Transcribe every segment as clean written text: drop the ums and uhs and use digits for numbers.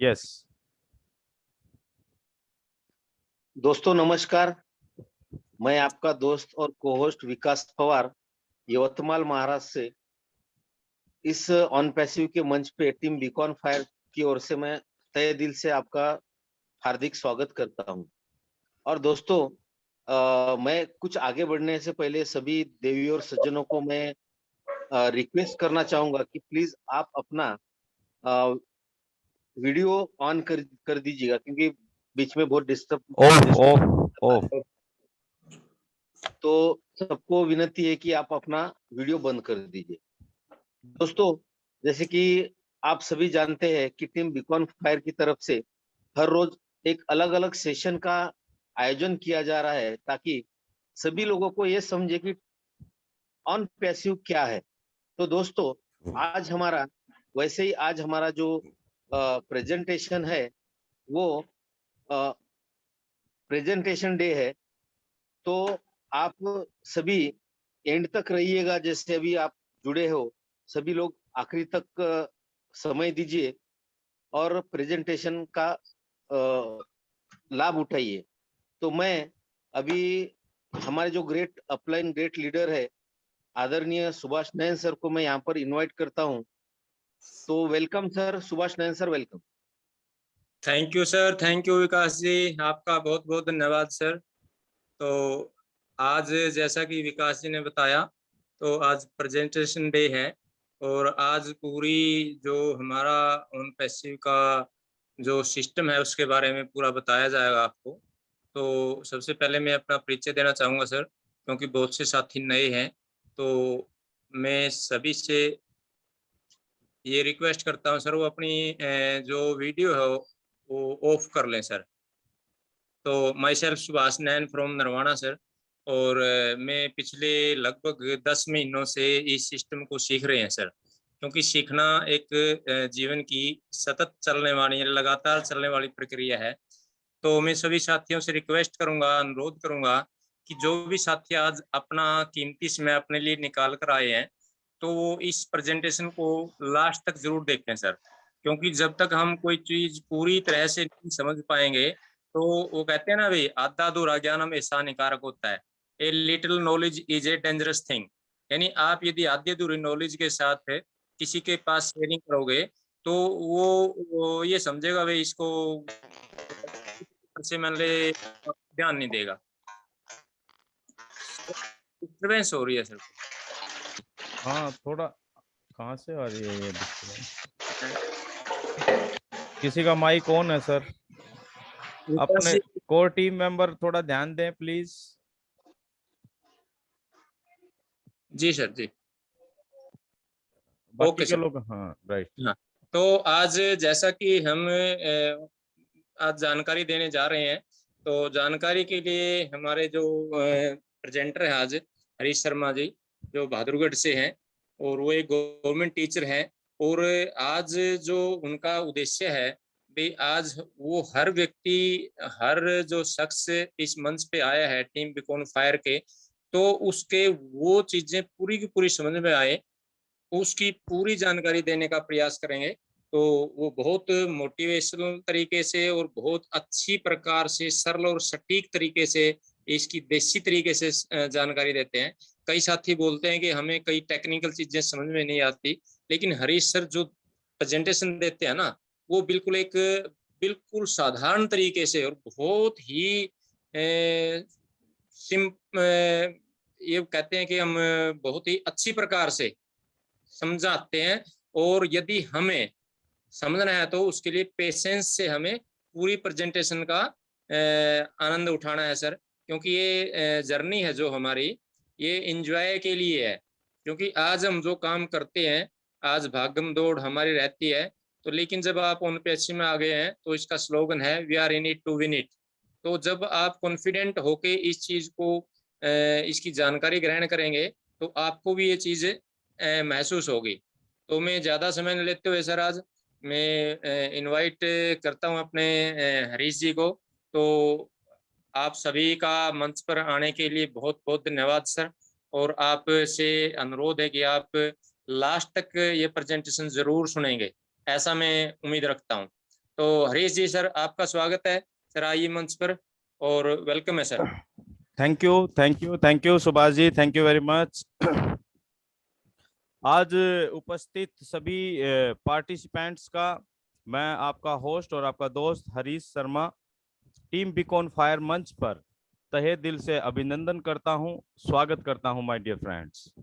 Yes. दोस्तों नमस्कार, मैं आपका दोस्त और को-होस्ट विकास पवार यवतमाल महाराष्ट्र से इस ऑन पैसिव के मंच पे टीम बीकॉन फायर की ओर से मैं तहे दिल से आपका हार्दिक स्वागत करता हूं। और दोस्तों मैं कुछ आगे बढ़ने से पहले सभी देवी और सज्जनों को मैं रिक्वेस्ट करना चाहूंगा कि प्लीज आप अपना वीडियो ऑन कर दीजिएगा, क्योंकि बीच में बहुत ऑफ ऑफ ऑफ। तो सबको विनती है कि आप अपना वीडियो बंद कर दीजिए। दोस्तों, जैसे कि आप सभी जानते हैं कि टीम बीकॉन फायर की तरफ से हर रोज एक अलग अलग सेशन का आयोजन किया जा रहा है, ताकि सभी लोगों को ये समझे कि ऑन पैसिव क्या है। तो दोस्तों, आज हमारा जो प्रेजेंटेशन है वो प्रेजेंटेशन डे है। तो आप सभी एंड तक रहिएगा, जैसे अभी आप जुड़े हो सभी लोग आखिरी तक समय दीजिए और प्रेजेंटेशन का लाभ उठाइए। तो मैं अभी हमारे जो ग्रेट अपलाइन ग्रेट लीडर है आदरणीय सुभाष नयन सर को मैं यहाँ पर इनवाइट करता हूँ। तो welcome sir, Subhash Nayan sir, welcome. Thank you sir, thank you Vikas ji, आपका बहुत बहुत धन्यवाद सर। तो आज जैसा कि विकास जी ने बताया, तो आज प्रेजेंटेशन डे है और आज पूरी जो हमारा ऑन पैसिव का जो सिस्टम है उसके बारे में पूरा बताया जाएगा आपको। तो सबसे पहले मैं अपना परिचय देना चाहूँगा सर, क्योंकि बहुत से साथी नए हैं। तो मैं सभी से ये रिक्वेस्ट करता हूँ सर, वो अपनी जो वीडियो है वो ऑफ कर लें सर। तो myself Subhash Nain from Narwana sir, और मैं पिछले लगभग 10 महीनों से इस सिस्टम को सीख रहे हैं सर, क्योंकि सीखना एक जीवन की सतत चलने वाली, लगातार चलने वाली प्रक्रिया है। तो मैं सभी साथियों से रिक्वेस्ट करूंगा, अनुरोध करूंगा कि जो भी साथी आज अपना कीमती समय अपने लिए निकाल कर आए हैं, तो वो इस प्रेजेंटेशन को लास्ट तक जरूर देखें सर, क्योंकि जब तक हम कोई चीज पूरी तरह से नहीं समझ पाएंगे, तो वो कहते हैं ना भाई, आधा अधूरा ज्ञान हमेशा हानिकारक होता है। A little knowledge is a dangerous thing. यानी आप यदि आधी अधूरी नॉलेज के साथ किसी के पास शेयरिंग करोगे, तो वो ये समझेगा भाई इसको से मान ले ध्यान नहीं देगा। डिस्टर्बेंस हो रही है सर। हाँ, थोड़ा कहाँ से आ रही है ये डिस्टर्बेंस? किसी का माइक ऑन है सर? अपने कोर टीम मेंबर थोड़ा ध्यान दें प्लीज। जी सर, जी। बाकी के लोग, हाँ राइट। हाँ, तो आज जैसा कि हम आज जानकारी देने जा रहे हैं, तो जानकारी के लिए हमारे जो प्रेजेंटर हैं आज, हरीश शर्मा जी, जो बहादुरगढ़ से हैं, और वो एक गवर्नमेंट टीचर हैं। और आज जो उनका उद्देश्य है भी, आज वो हर व्यक्ति, हर जो शख्स इस मंच पे आया है टीम बीकॉन फायर के, तो उसके वो चीजें पूरी की पूरी समझ में आए, उसकी पूरी जानकारी देने का प्रयास करेंगे। तो वो बहुत मोटिवेशनल तरीके से और बहुत अच्छी प्रकार से, सरल और सटीक तरीके से, इसकी देसी तरीके से जानकारी देते हैं। कई साथी बोलते हैं कि हमें कई टेक्निकल चीजें समझ में नहीं आती, लेकिन हरीश सर जो प्रेजेंटेशन देते हैं ना, वो बिल्कुल साधारण तरीके से और बहुत ही ये कहते हैं कि हम बहुत ही अच्छी प्रकार से समझाते हैं। और यदि हमें समझना है तो उसके लिए पेशेंस से हमें पूरी प्रेजेंटेशन का आनंद उठाना है सर, क्योंकि ये जर्नी है जो हमारी, ये एंजॉय के लिए है। क्योंकि आज हम जो काम करते हैं, आज भागम दौड़ हमारी रहती है, तो लेकिन जब आप ऑन पैसिव में आ गए हैं, तो इसका स्लोगन है we are in it to win it. तो जब आप कॉन्फिडेंट होके इस चीज को, इसकी जानकारी ग्रहण करेंगे, तो आपको भी ये चीज महसूस होगी। तो मैं ज़्यादा समय नहीं लेते हुए सर, आज मैं इनवाइट करता हूं अपने हरीश जी को। तो आप सभी का मंच पर आने के लिए बहुत बहुत धन्यवाद सर, और आप से अनुरोध है कि आप लास्ट तक ये प्रेजेंटेशन जरूर सुनेंगे, ऐसा मैं उम्मीद रखता हूं। तो हरीश जी सर, आपका स्वागत है सर, आइए मंच पर और वेलकम है sir. Thank you Subhash ji, thank you very much. आज उपस्थित सभी पार्टिसिपेंट्स का मैं आपका होस्ट और आपका दोस्त Harish Sharma team beacon fire मंच पर तहे दिल से अभिनंदन करता हूं, स्वागत करता हूं माय डियर फ्रेंड्स।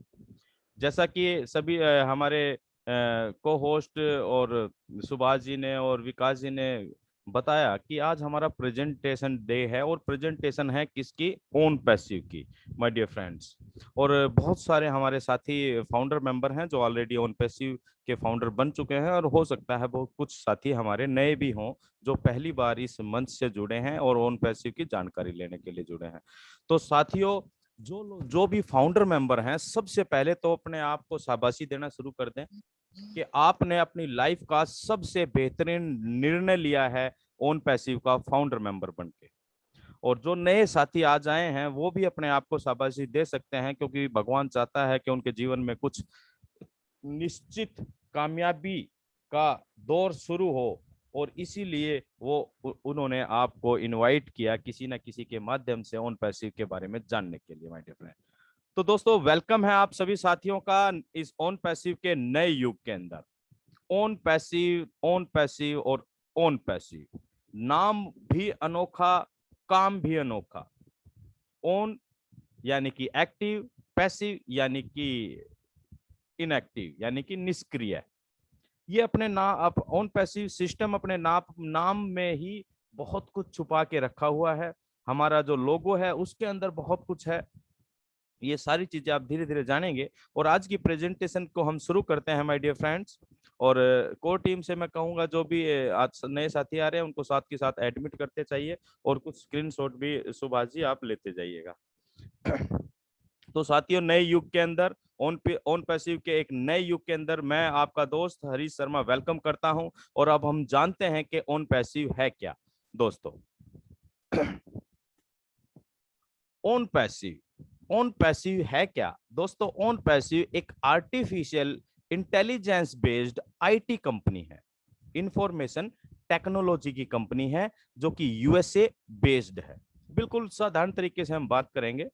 जैसा कि सभी हमारे को होस्ट और सुभाष जी ने और विकास जी ने बताया कि आज हमारा प्रेजेंटेशन डे है और प्रेजेंटेशन है किसकी, ओन पैसिव की माय डियर फ्रेंड्स। और बहुत सारे हमारे साथी फाउंडर मेंबर हैं जो ऑलरेडी ओन पैसिव के फाउंडर बन चुके हैं, और हो सकता है बहुत कुछ साथी हमारे नए भी हों जो पहली बार इस मंच से जुड़े हैं और ओन पैसिव की जानकारी लेने के लिए जुड़े हैं। तो साथियों, जो भी फाउंडर मेंबर हैं, सबसे पहले तो अपने आप को शाबाशी देना शुरू कर दें कि आपने अपनी लाइफ का सबसे बेहतरीन निर्णय लिया है ओन पैसिव का फाउंडर मेंबर बनके। और जो नए साथी आज आए हैं वो भी अपने आप को शाबाशी दे सकते हैं, क्योंकि भगवान चाहता है कि उनके जीवन में कुछ निश्चित कामयाबी का दौर शुरू हो, और इसीलिए वो उन्होंने आपको इनवाइट किया किसी ना किसी के माध्यम से ओन पैसिव के बारे में जानने के लिए माय डियर फ्रेंड। तो दोस्तों, वेलकम है आप सभी साथियों का इस ओन पैसिव के नए युग के अंदर। ओन पैसिव और ओन पैसिव, नाम भी अनोखा, काम भी अनोखा। ओन यानी कि एक्टिव, पैसिव यानी कि इनएक्टिव यानी कि निष्क्रिय। ये अपने ओन पैसिव सिस्टम अपने नाम में ही बहुत कुछ छुपा के रखा हुआ है। हमारा जो लोगो है उसके अंदर बहुत कुछ है। ये सारी चीजें आप धीरे धीरे जानेंगे। और आज की प्रेजेंटेशन को हम शुरू करते हैं माय डियर फ्रेंड्स। और कोर टीम से मैं कहूंगा जो भी आज नए साथी आ रहे हैं उनको साथ के साथ एडमिट करते चाहिए, और कुछ स्क्रीनशॉट भी सुभाष जी आप लेते जाइएगा। तो साथियों, नए युग के अंदर ओन पैसिव के एक नए युग के अंदर मैं आपका दोस्त हरीश शर्मा वेलकम करता हूं। और अब हम जानते हैं कि ओन पैसिव है क्या दोस्तों। ओन पैसिव है क्या दोस्तों? ओन पैसिव एक artificial intelligence based IT company है, इंफॉर्मेशन टेक्नोलॉजी की कंपनी है जो कि यूएसए बेस्ड है। बिल्कुल साधारण तरीके से हम बात करेंगे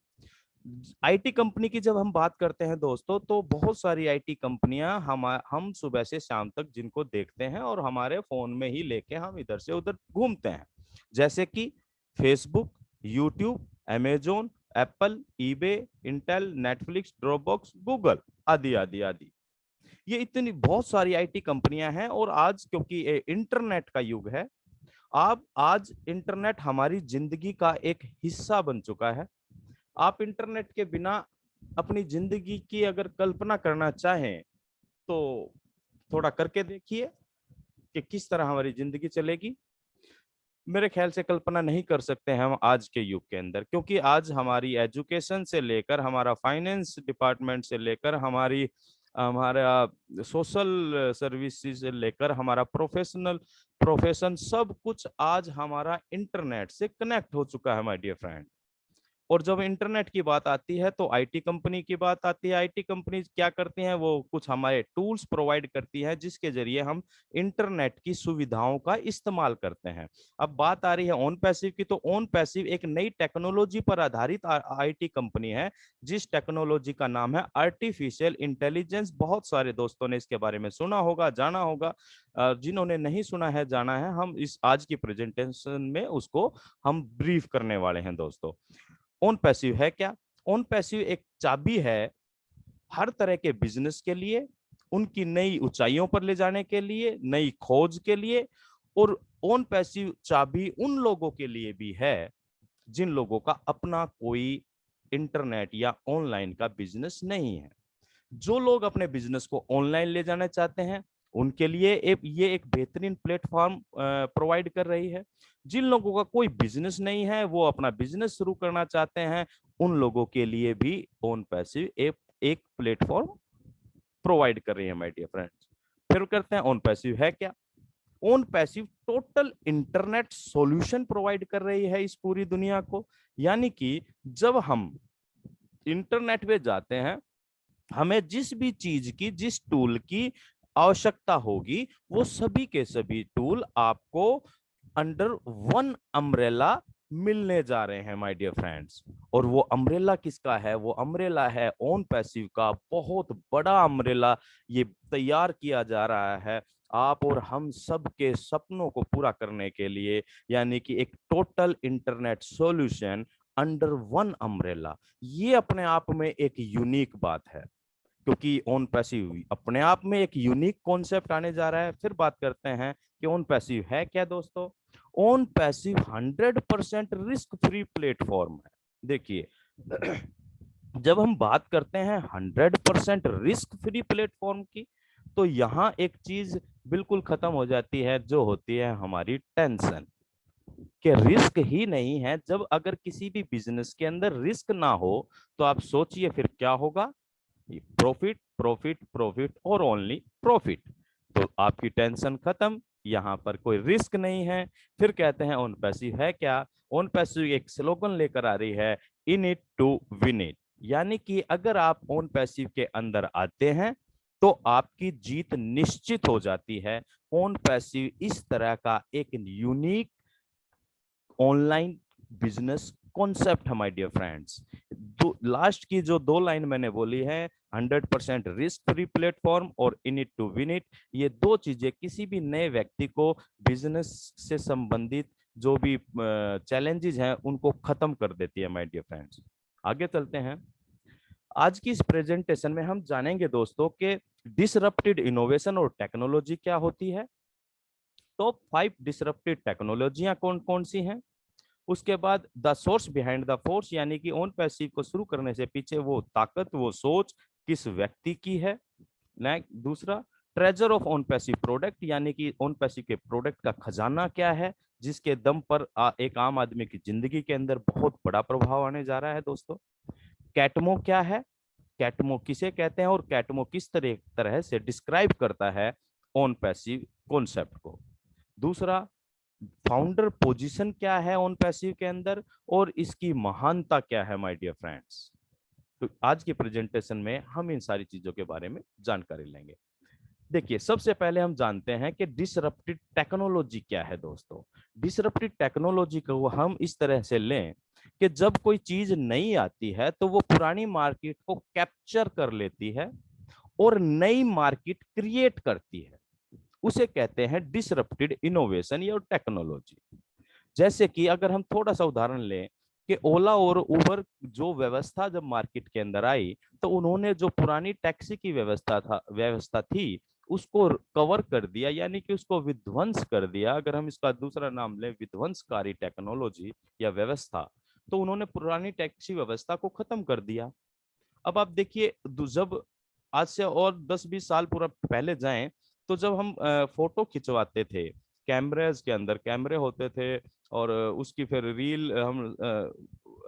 आईटी कंपनी की। जब हम बात करते हैं दोस्तों, तो बहुत सारी आईटी कंपनियां हम सुबह से शाम तक जिनको देखते हैं और हमारे फोन में ही लेके हम इधर से उधर घूमते हैं, जैसे कि Facebook, YouTube, Amazon, Apple, eBay, Intel, Netflix, Dropbox, Google आदि आदि आदि। ये इतनी बहुत सारी आईटी कंपनियां हैं। और आज क्योंकि इंटरनेट का युग है, आज इंटरनेट हमारी जिंदगी का एक हिस्सा बन चुका है। आप इंटरनेट के बिना अपनी जिंदगी की अगर कल्पना करना चाहें तो थोड़ा करके देखिए कि किस तरह हमारी जिंदगी चलेगी। मेरे ख्याल से कल्पना नहीं कर सकते हैं हम आज के युग के अंदर, क्योंकि आज हमारी एजुकेशन से लेकर हमारा फाइनेंस डिपार्टमेंट से लेकर हमारा सोशल सर्विसेज से लेकर हमारा प्रोफेशन सब कुछ आज हमारा इंटरनेट से कनेक्ट हो चुका है माय डियर फ्रेंड। और जब इंटरनेट की बात आती है तो आईटी कंपनी की बात आती है। आईटी कंपनी क्या करती हैं? वो कुछ हमारे टूल्स प्रोवाइड करती है जिसके जरिए हम इंटरनेट की सुविधाओं का इस्तेमाल करते हैं। अब बात आ रही है ओन पैसिव की, तो ओन पैसिव एक नई टेक्नोलॉजी पर आधारित आईटी कंपनी है, जिस टेक्नोलॉजी का नाम है आर्टिफिशियल इंटेलिजेंस। बहुत सारे दोस्तों ने इसके बारे में सुना होगा, जाना होगा। जिन्होंने नहीं सुना है, जाना है, हम इस आज की प्रेजेंटेशन में उसको हम ब्रीफ करने वाले हैं दोस्तों। ओन पैसिव है क्या? ओन पैसिव एक चाबी है हर तरह के बिजनेस के लिए, उनकी नई ऊंचाइयों पर ले जाने के लिए, नई खोज के लिए। और ओन पैसिव चाबी उन लोगों के लिए भी है जिन लोगों का अपना कोई इंटरनेट या ऑनलाइन का बिजनेस नहीं है। जो लोग अपने बिजनेस को ऑनलाइन ले जाना चाहते हैं उनके लिए ये एक बेहतरीन प्लेटफॉर्म प्रोवाइड कर रही है। जिन लोगों का कोई बिजनेस नहीं है, वो अपना बिजनेस शुरू करना चाहते हैं, उन लोगों के लिए भी ओन पैसिव एक प्लेटफॉर्म प्रोवाइड कर रही है माय डियर फ्रेंड्स। फिर करते हैं ओन पैसिव है क्या। Own passive total internet solution provide कर रही है इस पूरी दुनिया को। यानी कि जब हम इंटरनेट पे जाते हैं, हमें जिस भी चीज की, जिस टूल की आवश्यकता होगी वो सभी के सभी टूल आपको अंडर वन अम्ब्रेला मिलने जा रहे हैं माय डियर फ्रेंड्स। और वो अम्ब्रेला किसका है? वो अम्ब्रेला है ओन पैसिव का। बहुत बड़ा अम्ब्रेला ये तैयार किया जा रहा है आप और हम सब के सपनों को पूरा करने के लिए, यानी कि एक total internet solution under one umbrella. ये अपने आप में एक यूनिक बात है, क्योंकि ऑन पैसिव अपने आप में एक यूनिक कॉन्सेप्ट आने जा रहा है। फिर बात करते हैं कि ऑन पैसिव है क्या दोस्तों। On passive 100% risk free platform है। देखिए जब हम बात करते हैं 100% रिस्क फ्री प्लेटफॉर्म की, तो यहाँ एक चीज बिल्कुल खत्म हो जाती है, जो होती है हमारी टेंशन। कि रिस्क ही नहीं है। जब अगर किसी भी बिजनेस के अंदर रिस्क ना हो तो आप सोचिए फिर क्या होगा। प्रॉफिट प्रॉफिट प्रॉफिट और ओनली प्रॉफिट। तो आपकी टेंशन खत्म, यहाँ पर कोई रिस्क नहीं है। फिर कहते हैं ऑन पैसिव है क्या। ऑन पैसिव एक स्लोगन लेकर आ रही है, in it to win it. यानी कि अगर आप ऑन पैसिव के अंदर आते हैं तो आपकी जीत निश्चित हो जाती है। ऑन पैसिव इस तरह का एक यूनिक ऑनलाइन बिजनेस कॉन्सेप्ट है माय डियर फ्रेंड्स। लास्ट की जो दो लाइन मैंने बोली है, 100% रिस्क फ्री प्लेटफॉर्म और in it to win it, ये दो चीजें किसी भी नए व्यक्ति को बिजनेस से संबंधित जो भी चैलेंजेस हैं उनको खत्म कर देती है माय डियर फ्रेंड्स। आगे चलते हैं। आज की इस प्रेजेंटेशन में हम जानेंगे दोस्तों कि डिसरप्टेड इनोवेशन और टेक्नोलॉजी क्या होती है। टॉप 5 डिसरप्टेड टेक्नोलॉजियां कौन कौन सी हैं। उसके बाद the source behind the force, यानी कि ऑन पैसिव को शुरू करने से पीछे वो ताकत, वो सोच किस व्यक्ति की है। दूसरा, treasure of on passive product, यानी कि ऑन पैसिव के प्रोडक्ट का खजाना क्या है, जिसके दम पर एक आम आदमी की जिंदगी के अंदर बहुत बड़ा प्रभाव आने जा रहा है दोस्तों। कैटमो क्या है, कैटमो किसे कहते हैं और कैटमो किस तरह से डिस्क्राइब करता है ऑन पैसिव कॉन्सेप्ट को। दूसरा, फाउंडर पोजीशन क्या है ऑन पैसिव के अंदर और इसकी महानता क्या है माय डियर फ्रेंड्स। तो आज की प्रेजेंटेशन में हम इन सारी चीजों के बारे में जानकारी लेंगे। देखिए सबसे पहले हम जानते हैं कि डिसरप्टिव टेक्नोलॉजी क्या है दोस्तों। डिसरप्टिव टेक्नोलॉजी को हम इस तरह से लें कि जब कोई चीज नई आती है तो वो पुरानी मार्केट को कैप्चर कर लेती है और नई मार्केट क्रिएट करती है, उसे कहते हैं डिसरप्टेड इनोवेशन या टेक्नोलॉजी। जैसे कि अगर हम थोड़ा सा उदाहरण लें कि ओला और उबर जो व्यवस्था जब मार्केट के अंदर आई तो उन्होंने जो पुरानी टैक्सी की व्यवस्था थी उसको कवर कर दिया, यानी कि उसको विध्वंस कर दिया। अगर हम इसका दूसरा नाम लें विध्वंसकारी टेक्नोलॉजी या व्यवस्था, तो उन्होंने पुरानी टैक्सी व्यवस्था को खत्म कर दिया। अब आप देखिए जब आज से और 10-20 साल पूरा पहले जाएं तो जब हम फोटो खिंचवाते थे, कैमरेज के अंदर कैमरे होते थे और उसकी फिर रील हम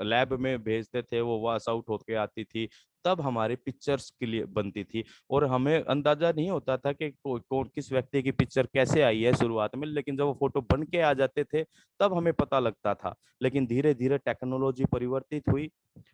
लैब में भेजते थे, वो वॉश आउट होके आती थी, तब हमारी पिक्चर्स के लिए बनती थी और हमें अंदाजा नहीं होता था कि कौन किस व्यक्ति की पिक्चर कैसे आई है शुरुआत में, लेकिन जब वो फोटो बन के आ जाते थे तब हमें पता लगता था। लेकिन धीरे धीरे टेक्नोलॉजी परिवर्तित हुई,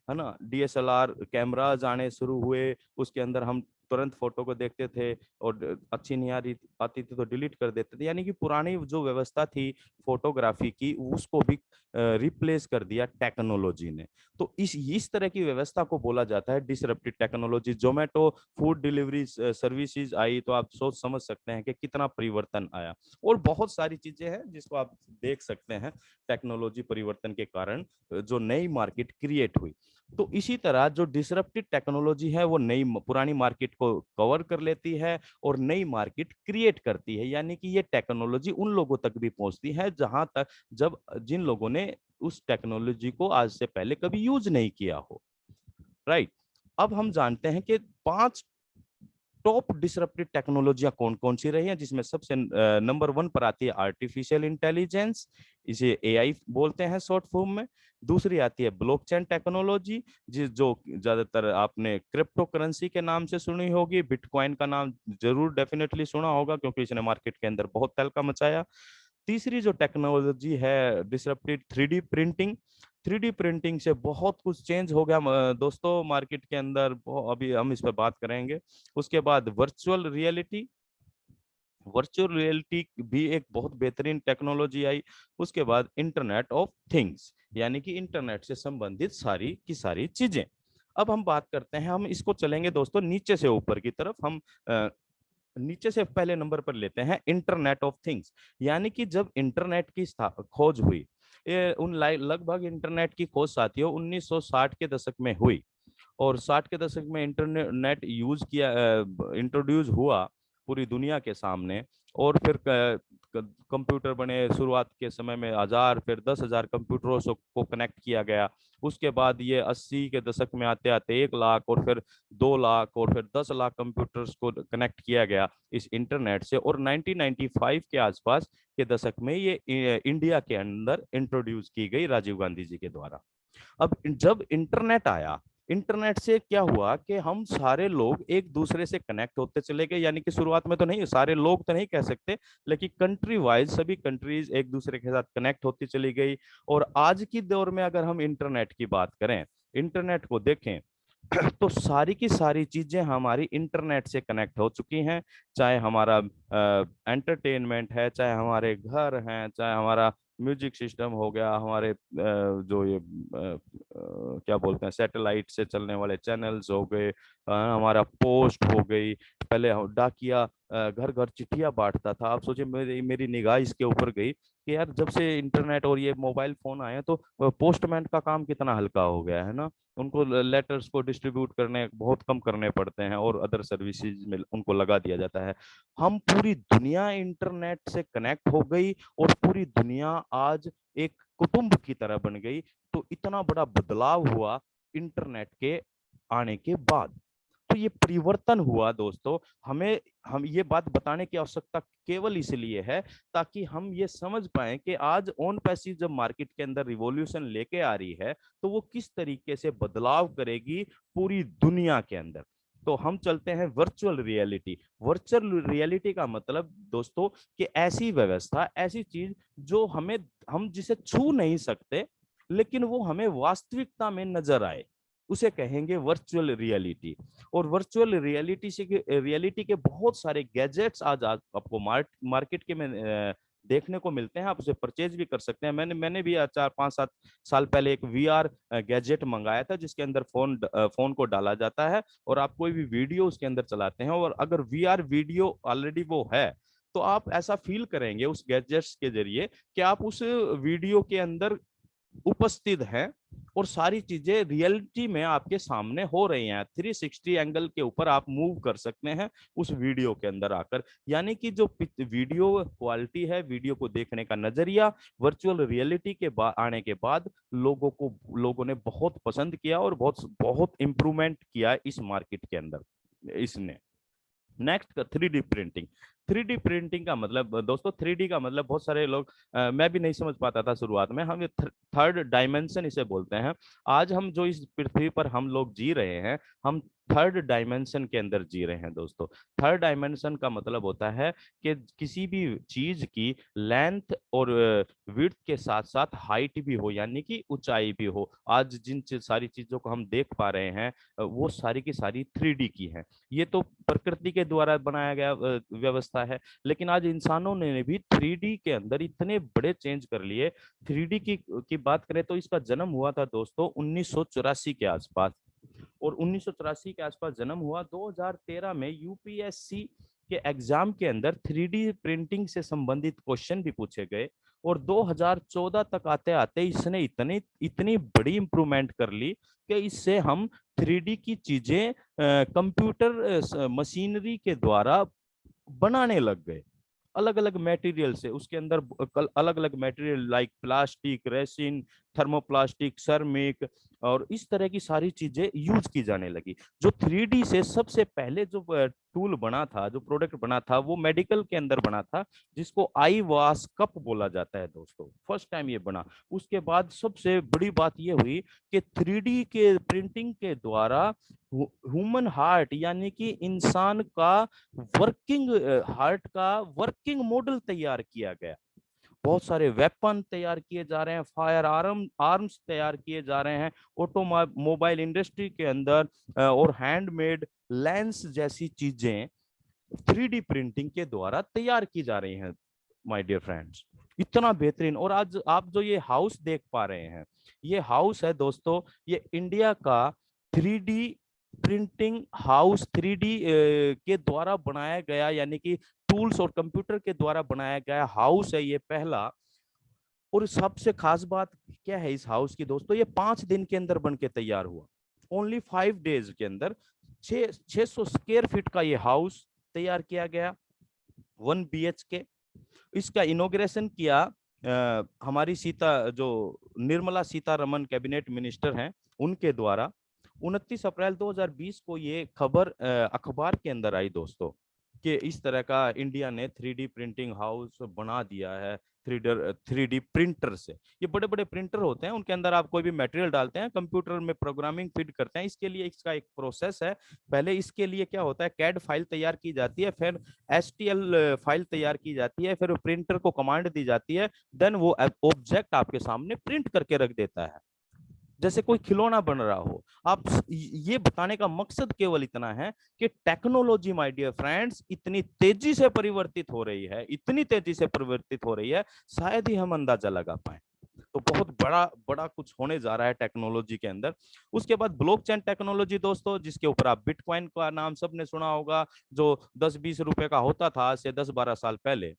है ना। डीएसएलआर कैमराज आने शुरू हुए, उसके अंदर हम तुरंत फोटो को देखते थे और अच्छी नहीं आती थी तो डिलीट कर देते थे। यानी कि पुरानी जो व्यवस्था थी फोटोग्राफी की उसको भी रिप्लेस कर दिया टेक्नोलॉजी ने। तो इस तरह की व्यवस्था को बोला जाता है disruptive technology. Zomato food delivery services I तो आप सोच समझ सकते हैं कि कितना परिवर्तन आया, और बहुत सारी चीजें हैं जिसको आप देख सकते हैं टेक्नोलॉजी परिवर्तन के कारण जो नई मार्केट क्रिएट हुई। तो इसी तरह जो डिसरप्टिव टेक्नोलॉजी है वो नई पुरानी मार्केट को कवर कर लेती है और नई मार्केट क्रिएट करती है, यानी कि ये टेक्नोलॉजी उन लोगों तक भी पहुंचती है जहां तक जिन लोगों ने उस टेक्नोलॉजी को आज से पहले कभी यूज नहीं किया हो। राइट। अब हम जानते हैं कि 5 टॉप डिसरप्टिव टेक्नोलॉजियां कौन कौन सी रही हैं, जिसमें सबसे नंबर 1 पर आती है आर्टिफिशियल इंटेलिजेंस, इसे एआई बोलते हैं शॉर्ट फॉर्म में। दूसरी आती है ब्लॉकचेन टेक्नोलॉजी, जो ज्यादातर आपने क्रिप्टो करेंसी के नाम से सुनी होगी। बिटकॉइन का नाम जरूर डेफिनेटली सुना होगा क्योंकि इसने मार्केट के अंदर बहुत तहलका मचाया। तीसरी जो टेक्नोलॉजी है disrupted 3D printing. 3D printing से बहुत कुछ चेंज हो गया दोस्तों मार्केट के अंदर, अभी हम इस पर बात करेंगे। उसके बाद वर्चुअल रियलिटी, वर्चुअल रियलिटी भी एक बहुत बेहतरीन टेक्नोलॉजी आई। उसके बाद इंटरनेट ऑफ थिंग्स, यानी कि इंटरनेट से संबंधित सारी की सारी चीजें। अब हम बात करते हैं, हम इसको चलेंगे दोस्तों नीचे से ऊपर की तरफ। हम नीचे से पहले नंबर पर लेते हैं इंटरनेट ऑफ थिंग्स, यानी कि जब इंटरनेट की खोज हुई, ये लगभग इंटरनेट की खोज साथियों 1960 के दशक में हुई। और 60 के दशक में इंटरनेट यूज किया, इंट्रोड्यूस हुआ पूरी दुनिया के सामने। और फिर कंप्यूटर बने। शुरुआत के समय में 1000, फिर 10,000 कंप्यूटरों को कनेक्ट किया गया। उसके बाद ये 80 के दशक में आते आते 1 लाख, और फिर 2 लाख, और फिर 10 लाख कंप्यूटर्स को कनेक्ट किया गया इस इंटरनेट से। और 1995 के आसपास के दशक में ये इंडिया के अंदर इंट्रोड्यूस की गई राजीव गांधी जी के द्वारा। अब जब इंटरनेट आया, इंटरनेट से क्या हुआ कि हम सारे लोग एक दूसरे से कनेक्ट होते चले गए। यानी कि शुरुआत में तो नहीं, सारे लोग तो नहीं कह सकते, लेकिन कंट्री वाइज सभी कंट्रीज एक दूसरे के साथ कनेक्ट होती चली गई। और आज की दौर में अगर हम इंटरनेट की बात करें, इंटरनेट को देखें तो सारी की सारी चीजें हमारी इंटरनेट से कनेक्ट हो चुकी हैं। चाहे हमारा एंटरटेनमेंट है, चाहे हमारे घर हैं, चाहे हमारा म्यूजिक सिस्टम हो गया, हमारे जो ये क्या बोलते हैं सैटेलाइट से चलने वाले चैनल्स हो गए, हमारा पोस्ट हो गई। पहले डाकिया घर घर चिट्ठियां बांटता था। आप सोचिए, मेरी मेरी निगाह इसके ऊपर गई कि यार जब से इंटरनेट और ये मोबाइल फोन आए हैं तो पोस्टमैन का काम कितना हल्का हो गया है ना। उनको लेटर्स को डिस्ट्रीब्यूट करने बहुत कम करने पड़ते हैं, और अदर सर्विसेज में उनको लगा दिया जाता है। हम पूरी दुनिया इंटरनेट से कनेक्ट हो गई, और पूरी दुनिया आज एक कुटुंब की तरह बन गई। तो इतना बड़ा बदलाव हुआ इंटरनेट के आने के बाद। तो ये परिवर्तन हुआ दोस्तों। हम ये बात बताने की आवश्यकता केवल इसलिए है ताकि हम ये समझ पाए कि आज ऑन पैसिव जब मार्केट के अंदर रिवॉल्यूशन लेके आ रही है तो वो किस तरीके से बदलाव करेगी पूरी दुनिया के अंदर। तो हम चलते हैं वर्चुअल रियलिटी। वर्चुअल रियलिटी का मतलब दोस्तों कि ऐसी व्यवस्था, ऐसी चीज जो हम जिसे छू नहीं सकते लेकिन वो हमें वास्तविकता में नजर आए, उसे कहेंगे वर्चुअल रियलिटी। और वर्चुअल रियलिटी के बहुत सारे गैजेट्स आज आपको मार्केट के में देखने को मिलते हैं। आप उसे परचेज भी कर सकते हैं। मैंने भी 4-5-7 साल पहले एक वीआर गैजेट मंगाया था, जिसके अंदर फोन को डाला जाता है और आप कोई भी वीडियो उसके अंदर चलाते हैं। और अगर वीआर वीडियो ऑलरेडी वो है तो आप ऐसा फील करेंगे उस गैजेट्स के जरिए कि आप उस वीडियो के अंदर उपस्थित है और सारी चीजें रियलिटी में आपके सामने हो रही हैं। 360 एंगल के ऊपर आप मूव कर सकते हैं उस वीडियो के अंदर आकर। यानी कि जो वीडियो क्वालिटी है, वीडियो को देखने का नजरिया वर्चुअल रियलिटी के आने के बाद लोगों ने बहुत पसंद किया और बहुत बहुत इंप्रूवमेंट किया इस मार्केट के अंदर इसने। नेक्स्ट का 3D प्रिंटिंग। 3D प्रिंटिंग का मतलब दोस्तों, 3D का मतलब बहुत सारे लोग मैं भी नहीं समझ पाता था शुरुआत में। हम थर्ड डायमेंशन इसे बोलते हैं। आज हम जो इस पृथ्वी पर हम लोग जी रहे हैं, हम थर्ड डायमेंशन के अंदर जी रहे हैं दोस्तों। थर्ड डायमेंशन का मतलब होता है कि किसी भी चीज की लेंथ और विड्थ के साथ साथ हाइट भी हो, यानी कि ऊंचाई भी हो। आज जिन सारी चीजों को हम देख पा रहे हैं वो सारी की सारी 3D की है। ये तो प्रकृति के द्वारा बनाया गया व्यवस्था है, लेकिन आज इंसानों ने भी 3D के अंदर इतने बड़े चेंज कर लिए। 3D की बात करें तो इसका जन्म हुआ था दोस्तों 1984 के आसपास। और 1984 के आसपास जन्म हुआ। 2013 में यूपीएससी के एग्जाम के अंदर 3D प्रिंटिंग से संबंधित क्वेश्चन भी पूछे गए। और 2014 तक आते आते इसने इतनी बड़ी इंप्रूवमेंट कर ली कि इससे हम 3D की चीजें कंप्यूटर मशीनरी के द्वारा बनाने लग गए। अलग अलग मटेरियल से, उसके अंदर अलग अलग material like plastic, resin, thermoplastic, ceramic और इस तरह की सारी चीजें यूज की जाने लगी। जो 3D से सबसे पहले जो टूल बना था, जो प्रोडक्ट बना था, वो मेडिकल के अंदर बना था, जिसको आई वाश कप बोला जाता है दोस्तों। फर्स्ट टाइम ये बना। उसके बाद सबसे बड़ी बात ये हुई कि 3D के प्रिंटिंग के द्वारा ह्यूमन हार्ट, यानी कि इंसान का वर्किंग हार्ट का वर्किंग मॉडल तैयार किया गया। बहुत सारे वेपन तैयार किए जा रहे हैं, फायर आर्म्स तैयार किए जा रहे हैं ऑटोमोबाइल इंडस्ट्री के अंदर, और हैंडमेड लेंस जैसी चीजें 3D प्रिंटिंग के द्वारा तैयार की जा रही हैं माय डियर फ्रेंड्स। इतना बेहतरीन। और आज आप जो ये हाउस देख पा रहे हैं, ये हाउस है दोस्तों, ये इंडिया का 3D प्रिंटिंग हाउस, 3D के द्वारा बनाया गया, यानी कि टूल्स और कंप्यूटर के द्वारा बनाया गया हाउस है ये पहला। और सबसे खास बात क्या है इस हाउस की दोस्तों, ये 5 दिन के अंदर बन के तैयार हुआ। ओनली 5 डेज के अंदर 600 स्क्वायर फीट का ये हाउस तैयार किया गया, 1 BHK। इसका इनॉग्रेशन किया हमारी जो निर्मला सीतारमन कैबिनेट मिनिस्टर हैं, उनके द्वारा। 29 अप्रैल 2020 को ये खबर अखबार के अंदर आई दोस्तों, कि इस तरह का इंडिया ने 3D प्रिंटिंग हाउस बना दिया है 3D प्रिंटर से। ये बड़े बड़े प्रिंटर होते हैं, उनके अंदर आप कोई भी मटेरियल डालते हैं, कंप्यूटर में प्रोग्रामिंग फीड करते हैं। इसके लिए इसका एक प्रोसेस है। पहले इसके लिए क्या होता है, कैड फाइल तैयार की जाती है, फिर STL फाइल तैयार की जाती है, फिर प्रिंटर को कमांड दी जाती है, देन वो ऑब्जेक्ट आपके सामने प्रिंट करके रख देता है, जैसे कोई खिलौना बन रहा हो। आप ये बताने का मकसद केवल इतना है कि टेक्नोलॉजी माय डियर फ्रेंड्स इतनी तेजी से परिवर्तित हो रही है, इतनी तेजी से परिवर्तित हो रही है, शायद ही हम अंदाजा लगा पाए। तो बहुत बड़ा बड़ा कुछ होने जा रहा है टेक्नोलॉजी के अंदर। उसके बाद ब्लॉकचेन टेक्नोलॉजी दोस्तों, जिसके ऊपर आप बिटकॉइन का नाम सबने सुना होगा, जो 10-20 रुपए का होता था आज से 10-12 साल पहले,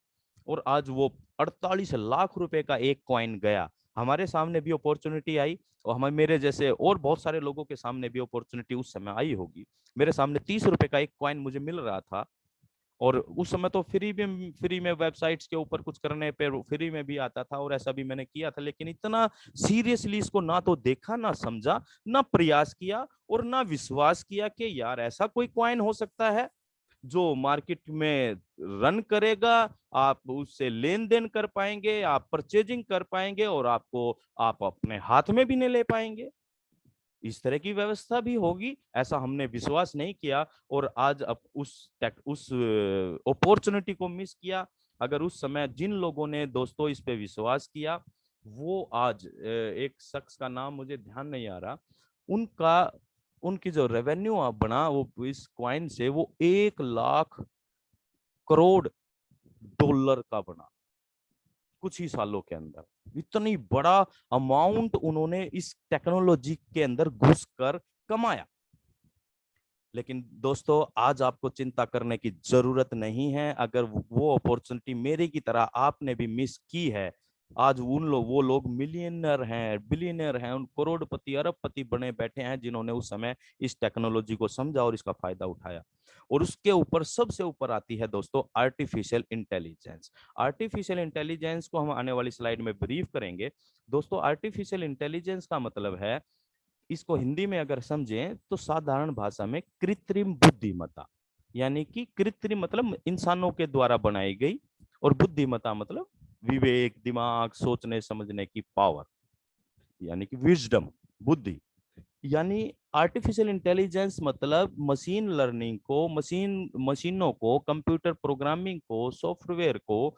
और आज वो 48 लाख रुपए का एक कॉइन गया। हमारे सामने भी अपॉर्चुनिटी आई, और हमें, मेरे जैसे और बहुत सारे लोगों के सामने भी अपॉर्चुनिटी उस समय आई होगी। मेरे सामने 30 रुपए का एक कॉइन मुझे मिल रहा था, और उस समय तो फ्री में वेबसाइट्स के ऊपर कुछ करने पे फ्री में भी आता था, और ऐसा भी मैंने किया था। लेकिन इतना सीरियसली इसको ना तो देखा, ना समझा, ना प्रयास किया, और ना विश्वास किया कि यार ऐसा कोई कॉइन हो सकता है जो मार्केट में रन करेगा, आप उससे लेन देन कर पाएंगे, आप परचेजिंग कर पाएंगे, और आप अपने हाथ में भी नहीं ले पाएंगे। इस तरह की व्यवस्था भी होगी, ऐसा हमने विश्वास नहीं किया, और आज अब उस अपॉर्चुनिटी को मिस किया। अगर उस समय जिन लोगों ने दोस्तों इस पे विश्वास किया, वो आज एक शख्स का नाम मुझे ध्यान नहीं आ रहा, उनकी जो रेवेन्यू बना वो इस कॉइन से, वो 1 लाख करोड़ डॉलर का बना कुछ ही सालों के अंदर। इतनी बड़ा अमाउंट उन्होंने इस टेक्नोलॉजी के अंदर घुसकर कमाया। लेकिन दोस्तों आज आपको चिंता करने की जरूरत नहीं है। अगर वो अपॉर्चुनिटी मेरी की तरह आपने भी मिस की है, आज वो लोग मिलियनर हैं, बिलियनर हैं, उन करोड़पति अरबपति बने बैठे हैं, जिन्होंने उस समय इस टेक्नोलॉजी को समझा और इसका फायदा उठाया। और उसके ऊपर सबसे ऊपर आती है दोस्तों आर्टिफिशियल इंटेलिजेंस। आर्टिफिशियल इंटेलिजेंस को हम आने वाली स्लाइड में ब्रीफ करेंगे। दोस्तों आर्टिफिशियल इंटेलिजेंस का मतलब है, इसको हिंदी में अगर समझें तो साधारण भाषा में कृत्रिम बुद्धिमत्ता, यानी कि कृत्रिम मतलब इंसानों के द्वारा बनाई गई, और बुद्धिमत्ता मतलब विवेक, दिमाग, सोचने समझने की पावर, यानी कि विजडम, बुद्धि। यानी आर्टिफिशियल इंटेलिजेंस मतलब मशीन लर्निंग को, मशीनों को, कंप्यूटर प्रोग्रामिंग को, सॉफ्टवेयर को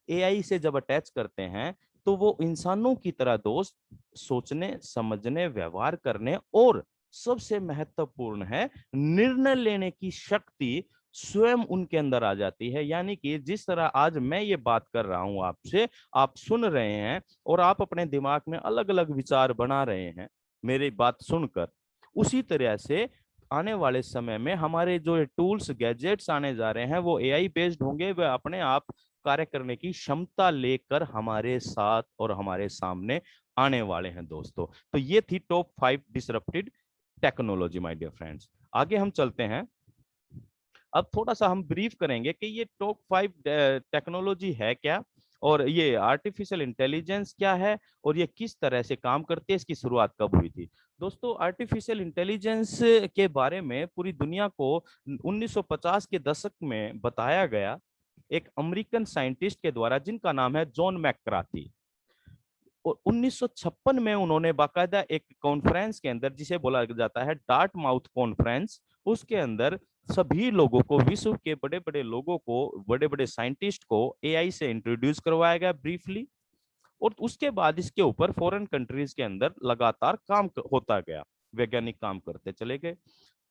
AI से जब अटैच करते हैं, तो वो इंसानों की तरह दोस्त सोचने, समझने, व्यवहार करने, और सबसे महत्वपूर्ण है निर्णय लेने की शक्ति स्वयं उनके अंदर आ जाती है। यानी कि जिस तरह आज मैं ये बात कर रहा हूं आपसे, आप सुन रहे हैं, और आप अपने दिमाग में अलग अलग विचार बना रहे हैं मेरी बात सुनकर, उसी तरह से आने वाले समय में हमारे जो टूल्स, गैजेट्स आने जा रहे हैं, वो AI बेस्ड होंगे। वे अपने आप कार्य करने की क्षमता लेकर हमारे साथ और हमारे सामने आने वाले हैं दोस्तों। तो ये थी top 5 disrupted technology my dear friends. आगे हम चलते हैं। अब थोड़ा सा हम ब्रीफ करेंगे कि ये टॉप 5 टेक्नोलॉजी है क्या, और ये आर्टिफिशियल इंटेलिजेंस क्या है, और ये किस तरह से काम करती है, इसकी शुरुआत कब हुई थी। दोस्तों आर्टिफिशियल इंटेलिजेंस के बारे में पूरी दुनिया को 1950 के दशक में बताया गया एक अमेरिकन साइंटिस्ट के द्वारा, जिनका नाम है जॉन मैककार्थी। और 1956 में उन्होंने बाकायदा एक कॉन्फ्रेंस के अंदर, जिसे बोला जाता है डार्टमाउथ कॉन्फ्रेंस, उसके अंदर सभी लोगों को, विश्व के बड़े बड़े लोगों को, बड़े बड़े साइंटिस्ट को AI से इंट्रोड्यूस करवाया गया ब्रीफली। और उसके बाद इसके ऊपर फॉरेन कंट्रीज के अंदर लगातार काम होता गया, वैज्ञानिक काम करते चले गए।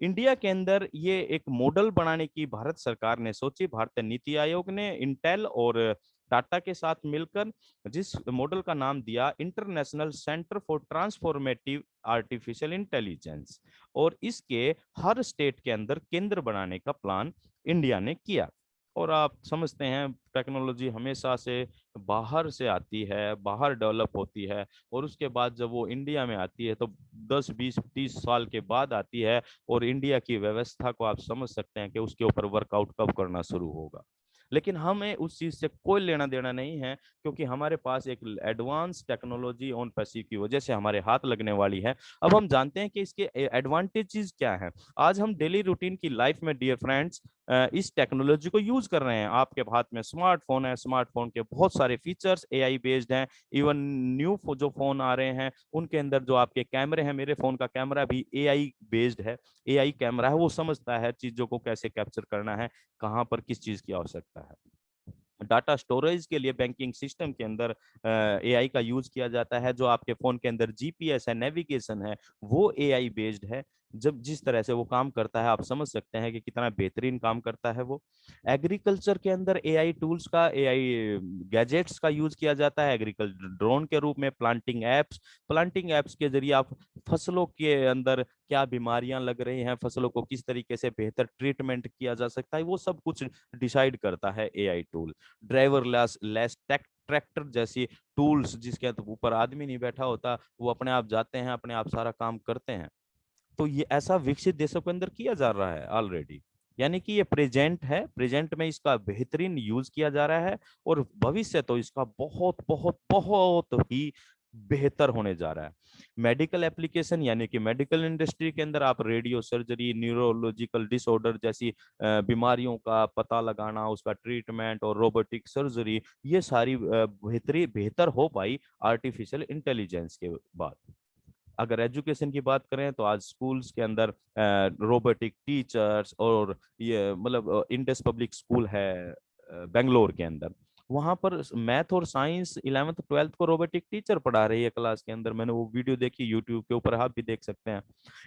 इंडिया के अंदर ये एक मॉडल बनाने की भारत सरकार ने सोची। भारतीय नीति आयोग ने इंटेल और टाटा के साथ मिलकर जिस मॉडल का नाम दिया international centre for transformative artificial intelligence, और इसके हर स्टेट के अंदर केंद्र बनाने का प्लान इंडिया ने किया। और आप समझते हैं टेक्नोलॉजी हमेशा से बाहर से आती है, बाहर डेवलप होती है, और उसके बाद जब वो इंडिया में आती है तो 10 20 30 साल के बाद आती है। और इंडिया की व्यवस्था को आप समझ सकते हैं कि उसके ऊपर वर्कआउट कब करना शुरू होगा। लेकिन हमें उस चीज से कोई लेना देना नहीं है, क्योंकि हमारे पास एक एडवांस टेक्नोलॉजी ऑन पैसिव की वजह से हमारे हाथ लगने वाली है। अब हम जानते हैं कि इसके एडवांटेजेस क्या हैं। आज हम डेली रूटीन की लाइफ में डियर फ्रेंड्स इस टेक्नोलॉजी को यूज कर रहे हैं। आपके हाथ में स्मार्टफोन है, स्मार्टफोन के बहुत सारे फीचर्स एआई बेस्ड हैं। इवन न्यू जो फोन आ रहे हैं उनके अंदर जो आपके कैमरे हैं, मेरे फोन का कैमरा भी एआई बेस्ड है। एआई कैमरा है, वो समझता है चीजों को कैसे कैप्चर करना है, कहाँ पर किस चीज की आवश्यकता है। डाटा स्टोरेज के लिए बैंकिंग सिस्टम के अंदर एआई का यूज किया जाता है। जो आपके फोन के अंदर जीपीएस है, नेविगेशन है, वो एआई बेस्ड है। जब जिस तरह से वो काम करता है आप समझ सकते हैं कि कितना बेहतरीन काम करता है वो। एग्रीकल्चर के अंदर एआई टूल्स का, एआई गैजेट्स का यूज किया जाता है एग्रीकल्चर ड्रोन के रूप में। प्लांटिंग एप्स के जरिए आप फसलों के अंदर क्या बीमारियां लग रही हैं, फसलों को किस तरीके से बेहतर ट्रीटमेंट किया जा सकता है, वो सब कुछ डिसाइड करता है AI tool. Driverless less tractor जैसी टूल्स जिसके ऊपर आदमी नहीं बैठा होता, वो अपने आप जाते हैं, अपने आप सारा काम करते हैं। तो ये ऐसा विकसित देशों के अंदर किया जा रहा है ऑलरेडी। यानी कि ये प्रेजेंट है, प्रेजेंट में इसका बेहतरीन यूज किया जा रहा है, और भविष्य तो इसका बहुत बहुत बहुत ही बेहतर होने जा रहा है। मेडिकल एप्लीकेशन यानी कि मेडिकल इंडस्ट्री के अंदर आप रेडियो सर्जरी, न्यूरोलॉजिकल डिसऑर्डर जैसी बीमारियों का पता लगाना, उसका ट्रीटमेंट और रोबोटिक सर्जरी, ये सारी बेहतर हो पाई आर्टिफिशियल इंटेलिजेंस के बाद। अगर एजुकेशन की बात करें तो आज स्कूल्स के अंदर रोबोटिक टीचर्स, और ये मतलब इंडस पब्लिक स्कूल है बेंगलोर के अंदर, वहां पर मैथ और साइंस 11th 12th को रोबोटिक टीचर पढ़ा रही है क्लास के अंदर। मैंने वो वीडियो देखी यूट्यूब के ऊपर, आप भी देख सकते हैं।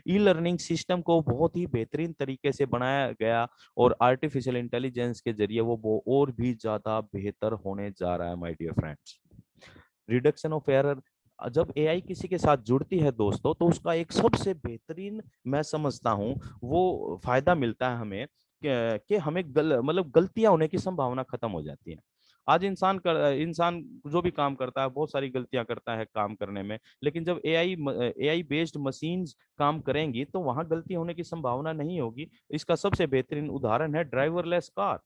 ई लर्निंग सिस्टम को बहुत ही बेहतरीन तरीके से बनाया गया, और आर्टिफिशियल इंटेलिजेंस के जरिए वो और भी ज्यादा बेहतर होने जा रहा है my dear friends. Reduction of error, जब एआई किसी के साथ जुड़ती है दोस्तों, तो उसका एक सबसे बेहतरीन मैं समझता हूँ वो फायदा मिलता है हमें कि हमें मतलब गलतियां होने की संभावना खत्म हो जाती है। आज इंसान जो भी काम करता है बहुत सारी गलतियां करता है काम करने में, लेकिन जब एआई बेस्ड मशीन्स काम करेंगी तो वहां गलती होने की संभावना नहीं होगी। इसका सबसे बेहतरीन उदाहरण है ड्राइवरलेस कार।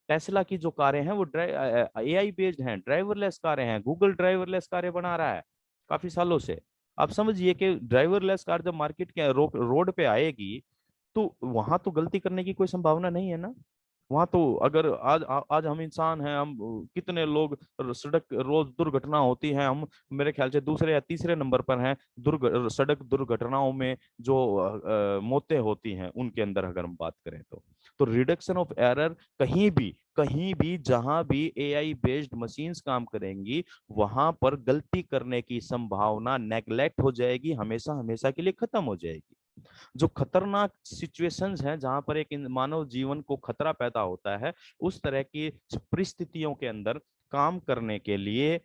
टेस्ला की जो कारें हैं वो एआई बेस्ड हैं, ड्राइवरलेस कारें हैं। गूगल ड्राइवरलेस कारें बना रहा है काफी सालों से। आप समझिए कि ड्राइवरलेस कार जब मार्केट के रोड पे आएगी तो वहां तो गलती करने की कोई संभावना नहीं है ना। वहां तो अगर आज हम इंसान हैं, हम कितने लोग सड़क रोज दुर्घटना होती है, हम मेरे ख्याल से दूसरे या तीसरे नंबर पर हैं सड़क दुर्घटनाओं में जो मौतें होती हैं उनके अंदर अगर हम बात करें तो रिडक्शन ऑफ एरर, कहीं भी जहां भी एआई बेस्ड मशीन्स काम करेंगी वहां पर गलती करने की संभावना नेग्लेक्ट हो जाएगी, हमेशा हमेशा के लिए खत्म हो जाएगी। जो खतरनाक सिचुएशंस हैं जहां पर एक मानव जीवन को खतरा पैदा होता है, उस तरह की परिस्थितियों के अंदर काम करने के लिए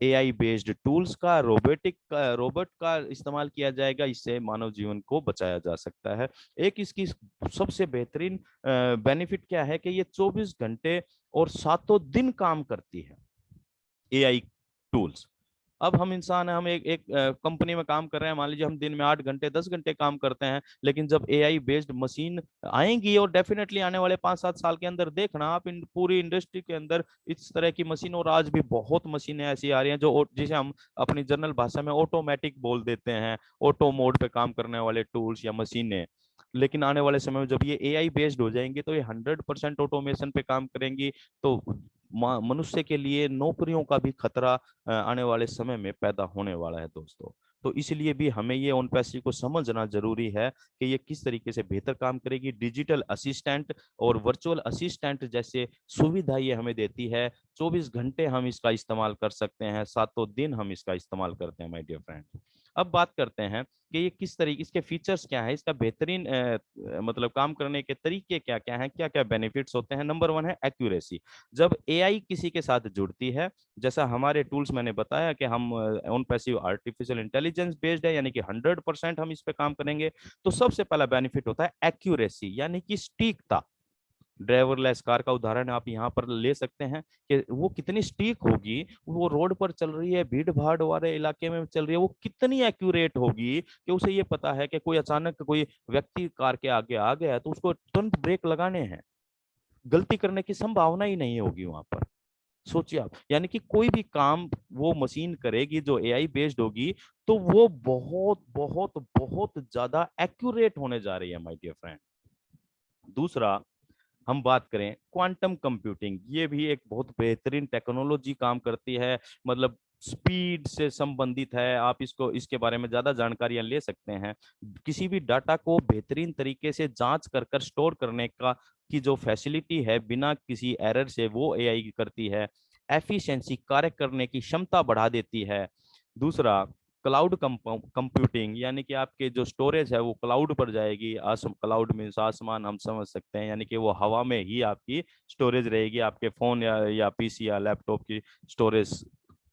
एआई बेस्ड टूल्स का, रोबोट का इस्तेमाल किया जाएगा। इससे मानव जीवन को बचाया जा सकता है। एक इसकी सबसे बेहतरीन बेनिफिट क्या है कि ये 24 घंटे और सातों दिन काम करती है एआई टूल्स। अब हम इंसान हैं, हम एक कंपनी में काम कर रहे हैं, मान लीजिए हम दिन में 8 घंटे 10 घंटे काम करते हैं, लेकिन जब एआई बेस्ड मशीन आएंगी, और डेफिनेटली आने वाले 5-7 साल के अंदर देखना आप पूरी इंडस्ट्री के अंदर इस तरह की मशीन, और आज भी बहुत मशीनें ऐसी आ रही हैं जो जिसे हम अपनी जनरल भाषा में ऑटोमेटिक बोल देते हैं, ऑटो मोड पे काम करने वाले टूल्स या मशीनें। लेकिन आने वाले समय में जब ये एआई बेस्ड हो जाएंगे तो ये 100% ऑटोमेशन पे काम करेंगी। तो मनुष्य के लिए नौकरियों का भी खतरा आने वाले समय में पैदा होने वाला है दोस्तों। तो इसलिए भी हमें ये ऑन पैसिव को समझना जरूरी है कि ये किस तरीके से बेहतर काम करेगी। डिजिटल असिस्टेंट और वर्चुअल असिस्टेंट जैसे सुविधा ये हमें देती है। 24 घंटे हम इसका इस्तेमाल कर सकते हैं, सातों दिन हम इसका इस्तेमाल करते हैं माय डियर फ्रेंड। अब बात करते हैं कि ये किस तरीके, इसके फीचर्स क्या है, इसका बेहतरीन मतलब काम करने के तरीके क्या क्या हैं, क्या क्या बेनिफिट्स होते हैं। नंबर 1 है एक्यूरेसी। जब एआई किसी के साथ जुड़ती है, जैसा हमारे टूल्स मैंने बताया कि हम on passive artificial intelligence based है, यानी कि 100% हम इस पे काम करेंगे, तो सबसे पहला बेनिफिट होता है एक्यूरेसी, यानी कि सटीकता। ड्राइवरलेस कार का उदाहरण आप यहाँ पर ले सकते हैं कि वो कितनी सटीक होगी, वो रोड पर चल रही है, भीड़ भाड़ वाले इलाके में चल रही है, वो कितनी एक्यूरेट होगी कि उसे ये पता है कि कोई अचानक कोई व्यक्ति कार के आगे आ गया है तो उसको तुरंत ब्रेक लगाने हैं, गलती करने की संभावना ही नहीं होगी वहां पर। सोचिए आप, यानी कि कोई भी काम वो मशीन करेगी जो एआई बेस्ड होगी, तो वो बहुत बहुत बहुत ज्यादा एक्यूरेट होने जा रही है माय डियर फ्रेंड। दूसरा, हम बात करें क्वांटम कंप्यूटिंग, ये भी एक बहुत बेहतरीन टेक्नोलॉजी काम करती है, मतलब स्पीड से संबंधित है। आप इसको, इसके बारे में ज्यादा जानकारियां ले सकते हैं। किसी भी डाटा को बेहतरीन तरीके से जांच कर कर स्टोर करने का की जो फैसिलिटी है बिना किसी एरर से, वो एआई करती है। एफिशिएंसी, कार्य करने की क्षमता बढ़ा देती है। दूसरा, क्लाउड कंप्यूटिंग, यानी कि आपके जो स्टोरेज है वो क्लाउड पर जाएगी। क्लाउड मीन्स आसमान, हम समझ सकते हैं, यानी कि वो हवा में ही आपकी स्टोरेज रहेगी। आपके फोन या पीसी या लैपटॉप की स्टोरेज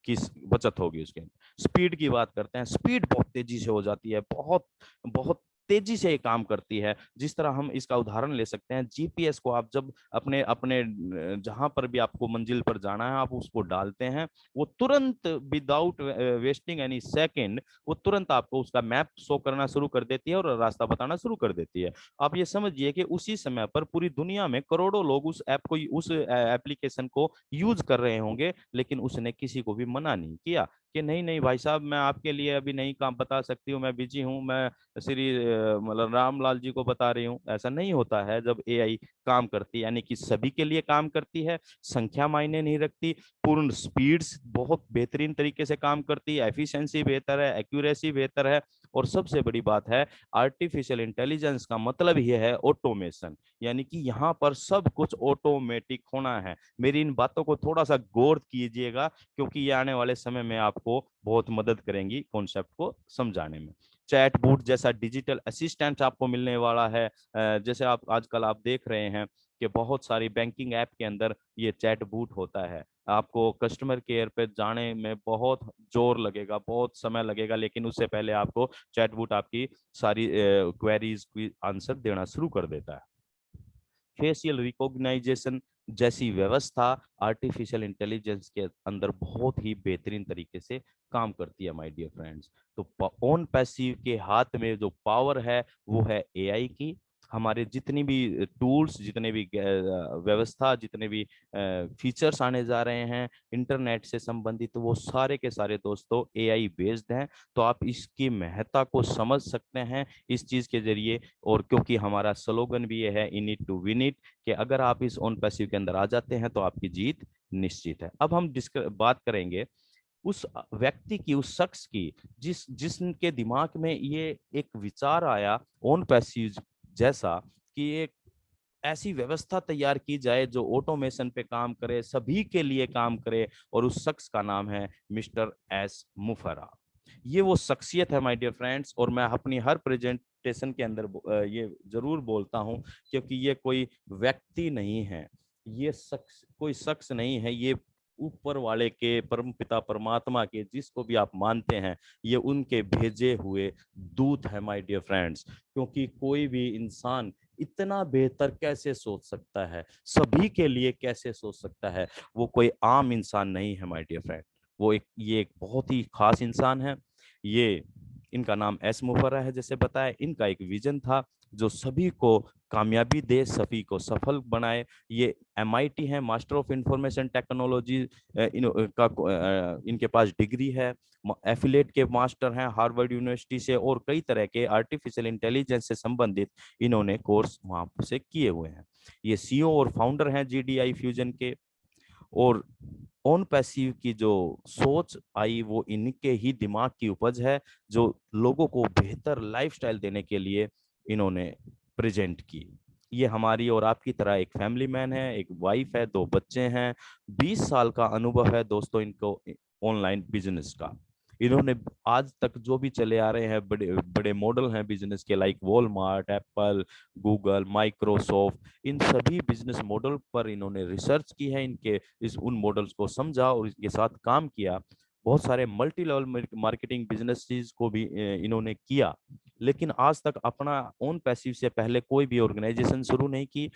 की बचत होगी उसके। स्पीड की बात करते हैं, स्पीड बहुत तेजी से हो जाती है, बहुत बहुत तेजी से ये काम करती है। जिस तरह हम इसका उदाहरण ले सकते हैं, जीपीएस को आप जब अपने अपने जहां पर भी आपको मंजिल पर जाना है, आप उसको डालते हैं, वो तुरंत विदाउट वेस्टिंग एनी सेकेंड, वो तुरंत आपको उसका मैप शो करना शुरू कर देती है और रास्ता बताना शुरू कर देती है। आप ये समझिए कि उसी समय पर पूरी दुनिया में करोड़ों लोग उस ऐप को, उस एप्लीकेशन को यूज कर रहे होंगे, लेकिन उसने किसी को भी मना नहीं किया कि नहीं नहीं भाई साहब, मैं आपके लिए अभी नहीं काम बता सकती हूँ, मैं बिजी हूँ, मैं श्री मतलब रामलाल जी को बता रही हूँ। ऐसा नहीं होता है जब एआई काम करती है, यानी कि सभी के लिए काम करती है, संख्या मायने नहीं रखती, पूर्ण स्पीड्स बहुत बेहतरीन तरीके से काम करती है, एफिशिएंसी बेहतर है, एक्यूरेसी बेहतर है, और सबसे बड़ी बात है, आर्टिफिशियल इंटेलिजेंस का मतलब ये है ऑटोमेशन, यानी कि यहाँ पर सब कुछ ऑटोमेटिक होना है। मेरी इन बातों को थोड़ा सा गौर कीजिएगा, क्योंकि ये आने वाले समय में आपको बहुत मदद करेंगी कॉन्सेप्ट को समझाने में। चैट बूट जैसा डिजिटल असिस्टेंट आपको मिलने वाला है। जैसे आप आजकल आप देख रहे हैं कि बहुत सारी बैंकिंग ऐप के अंदर ये चैट बूट होता है। आपको कस्टमर केयर पे जाने में बहुत जोर लगेगा, बहुत समय लगेगा, लेकिन उससे पहले आपको चैट बूट आपकी सारी क्वेरीज की आंसर देना शुरू कर देता है। फेशियल रिकॉग्नाइजेशन जैसी व्यवस्था आर्टिफिशियल इंटेलिजेंस के अंदर बहुत ही बेहतरीन तरीके से काम करती है माय डियर फ्रेंड्स। तो ऑन पैसिव के हाथ में जो पावर है वो है एआई की। हमारे जितनी भी टूल्स, जितने भी व्यवस्था, जितने भी फीचर्स आने जा रहे हैं इंटरनेट से संबंधित, वो सारे के सारे दोस्तों एआई बेस्ड हैं। तो आप इसकी महत्ता को समझ सकते हैं इस चीज के जरिए। और क्योंकि हमारा स्लोगन भी ये है, in it to win it, कि अगर आप इस ऑन पैसिव के अंदर आ जाते हैं तो आपकी जीत निश्चित है। अब हम बात करेंगे उस व्यक्ति की, उस शख्स की जिसके दिमाग में ये एक विचार आया ऑन पैसिव जैसा, कि एक ऐसी व्यवस्था तैयार की जाए जो ऑटोमेशन पे काम करे, सभी के लिए काम करे, और उस शख्स का नाम है मिस्टर एस मुफरा। ये वो शख्सियत है माय डियर फ्रेंड्स, और मैं अपनी हर प्रेजेंटेशन के अंदर ये जरूर बोलता हूँ, क्योंकि ये कोई व्यक्ति नहीं है, ये शख्स कोई शख्स नहीं है, ये ऊपर वाले के, परम पिता परमात्मा के, जिसको भी आप मानते हैं, ये उनके भेजे हुए दूत है माय डियर फ्रेंड्स। क्योंकि कोई भी इंसान इतना बेहतर कैसे सोच सकता है, सभी के लिए कैसे सोच सकता है, वो कोई आम इंसान नहीं है माय डियर फ्रेंड। ये एक बहुत ही खास इंसान है। ये, इनका नाम एस मुफर्रा है, जैसे बताया, इनका एक विजन था जो सभी को कामयाबी दे, सभी को सफल बनाए। ये MIT है, मास्टर ऑफ इंफॉर्मेशन टेक्नोलॉजी इनके पास डिग्री है। एफिलेट के मास्टर हैं हार्वर्ड यूनिवर्सिटी से, और कई तरह के आर्टिफिशियल इंटेलिजेंस से संबंधित इन्होंने कोर्स वहां से किए हुए हैं। ये CEO और फाउंडर हैं GDI फ्यूजन के। और ऑन पैसिव की जो सोच आई वो इनके ही दिमाग की उपज है, जो लोगों को बेहतर लाइफस्टाइल देने के लिए इन्होंने प्रेजेंट की। ये हमारी और आपकी तरह एक फैमिली मैन है, एक वाइफ है, 2 बच्चे हैं, 20 साल का अनुभव है दोस्तों इनको ऑनलाइन बिजनेस का। इन्होंने आज तक जो भी चले आ रहे हैं बड़े बड़े मॉडल हैं बिजनेस के, like Walmart, Apple, Google, Microsoft, इन सभी बिजनेस मॉडल पर इन्होंने रिसर्च की है, इनके इस उन मॉडल्स को समझा और इसके साथ काम किया। बहुत सारे मल्टी लेवल मार्केटिंग बिजनेसेस को भी इन्होंने किया, लेकिन आज तक अपना ओन पैसिव से पहले कोई भी ऑर्गेनाइजेशन शुरू नहीं की।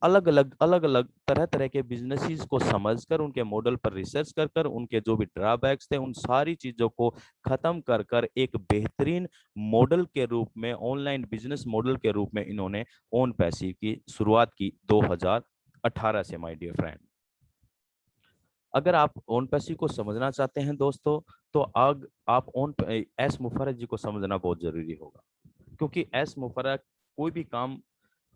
अलग अलग तरह तरह के बिजनेसेस को समझकर, उनके मॉडल पर रिसर्च कर कर, उनके जो भी ड्रॉबैक्स थे उन सारी चीजों को खत्म कर कर एक बेहतरीन मॉडल के रूप में, ऑनलाइन बिजनेस मॉडल के रूप में इन्होंने ओन पैसिव की शुरुआत की 2018 से। माय डियर फ्रेंड, अगर आप ओन पैसिव को समझना चाहते हैं दोस्तों, तो आप ओन एस मुफर्रत जी को समझना बहुत जरूरी होगा, क्योंकि एस मुफर्रत कोई भी काम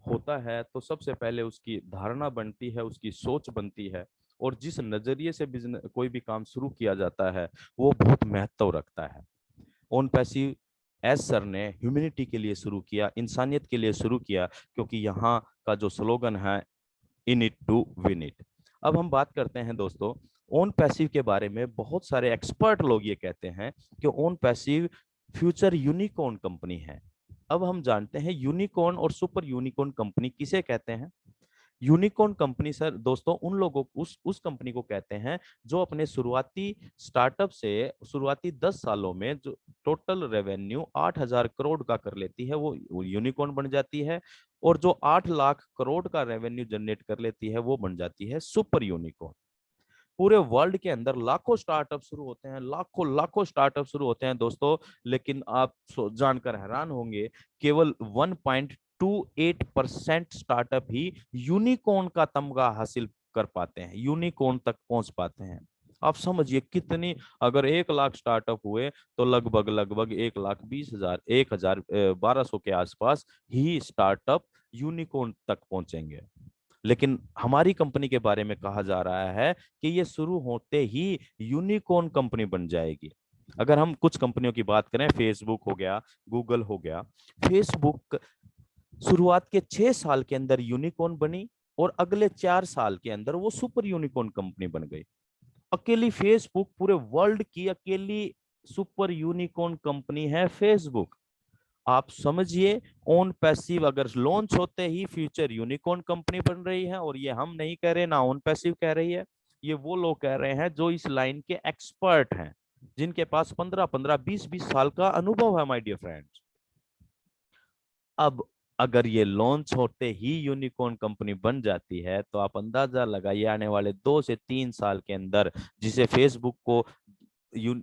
होता है तो सबसे पहले उसकी धारणा बनती है, उसकी सोच बनती है, और जिस नजरिए से बिजनेस कोई भी काम शुरू किया जाता है वो बहुत महत्व रखता है। ओन पैसिव एस सर ने ह्यूमैनिटी के लिए शुरू किया, इंसानियत के लिए शुरू किया, क्योंकि यहाँ का जो स्लोगन है in it to win it. अब हम बात करते हैं दोस्तों ओन पैसिव के बारे में। बहुत सारे एक्सपर्ट लोग ये कहते हैं कि own passive future unicorn company है। अब हम जानते हैं यूनिकॉर्न और सुपर यूनिकॉर्न कंपनी किसे कहते हैं। यूनिकॉर्न कंपनी सर दोस्तों उन लोगों उस कंपनी को कहते हैं जो अपने शुरुआती स्टार्टअप से शुरुआती 10 सालों में जो टोटल रेवेन्यू 8,000 करोड़ का कर लेती है वो यूनिकॉर्न बन जाती है, और जो 8 लाख करोड़ का रेवेन्यू जनरेट कर लेती है वो बन जाती है सुपर यूनिकॉर्न। पूरे वर्ल्ड के अंदर लाखों स्टार्टअप शुरू होते हैं, लाखों लाखों स्टार्टअप शुरू होते हैं दोस्तों, लेकिन आप जानकर हैरान होंगे केवल 1.28% स्टार्टअप ही यूनिकॉर्न का तमगा हासिल कर पाते हैं, यूनिकॉर्न तक पहुंच पाते हैं। आप समझिए कितनी, अगर 1 लाख स्टार्टअप हुए तो लगभग लगभग 1,20,000 1,1200 के आसपास ही स्टार्टअप यूनिकॉर्न तक पहुंचेंगे। लेकिन हमारी कंपनी के बारे में कहा जा रहा है कि ये शुरू होते ही यूनिकॉर्न कंपनी बन जाएगी। अगर हम कुछ कंपनियों की बात करें, फेसबुक हो गया, गूगल हो गया। फेसबुक शुरुआत के 6 साल के अंदर यूनिकॉर्न बनी और अगले 4 साल के अंदर वो सुपर यूनिकॉर्न कंपनी बन गई। अकेली फेसबुक पूरे वर्ल्ड की अकेली सुपर यूनिकॉर्न कंपनी है फेसबुक। आप समझिए ओन पैसिव अगर लॉन्च होते ही फ्यूचर यूनिकॉर्न कंपनी बन रही है, और ये हम नहीं कह रहे, ना ओन पैसिव कह रही है, ये वो लोग कह रहे हैं जो इस लाइन के एक्सपर्ट हैं, जिनके पास 15-15 20-20 साल का अनुभव है माय डियर फ्रेंड्स। अब अगर ये लॉन्च होते ही यूनिकॉर्न कंपनी बन जाती है तो आप अंदाजा लगाइए आने वाले 2 से 3 साल के अंदर, जिसे फेसबुक को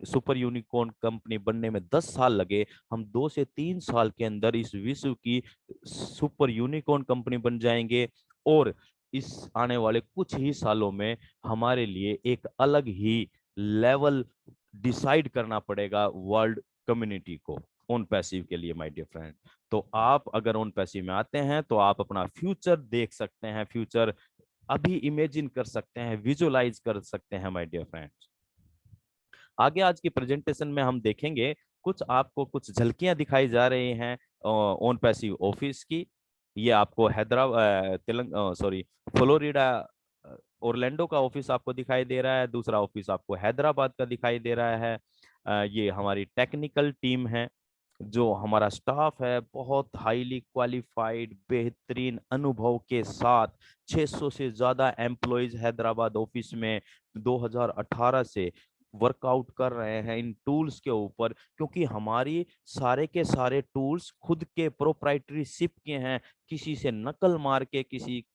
सुपर यूनिकॉर्न कंपनी बनने में 10 साल लगे, हम 2 से 3 साल के अंदर इस विश्व की सुपर यूनिकॉर्न कंपनी बन जाएंगे। और इस आने वाले कुछ ही सालों में हमारे लिए एक अलग ही लेवल डिसाइड करना पड़ेगा वर्ल्ड कम्युनिटी को ओन पैसिव के लिए माय डियर फ्रेंड। तो आप अगर ओन पैसिव में आते हैं तो आप अपना फ्यूचर देख सकते हैं, फ्यूचर अभी इमेजिन कर सकते हैं, विजुअलाइज कर सकते हैं माय डियर फ्रेंड्स। आगे आज की प्रेजेंटेशन में हम देखेंगे आपको कुछ झलकियां दिखाई जा रही हैं ओन पैसिव ऑफिस की। ये आपको फ्लोरिडा ओरलैंडो का ऑफिस आपको दिखाई दे रहा है, दूसरा ऑफिस आपको हैदराबाद का दिखाई दे रहा है। ये हमारी टेक्निकल टीम है, जो हमारा स्टाफ है बहुत हाईली क्वालिफाइड बेहतरीन अनुभव के साथ। 600 से ज्यादा एम्प्लॉयज हैदराबाद ऑफिस में 2018 से वर्कआउट कर रहे हैं इन टूल्स के ऊपर, क्योंकि हमारी सारे के सारे टूल्स खुद के प्रोप्राइटरी शिप के हैं, किसी से नकल मार के किसी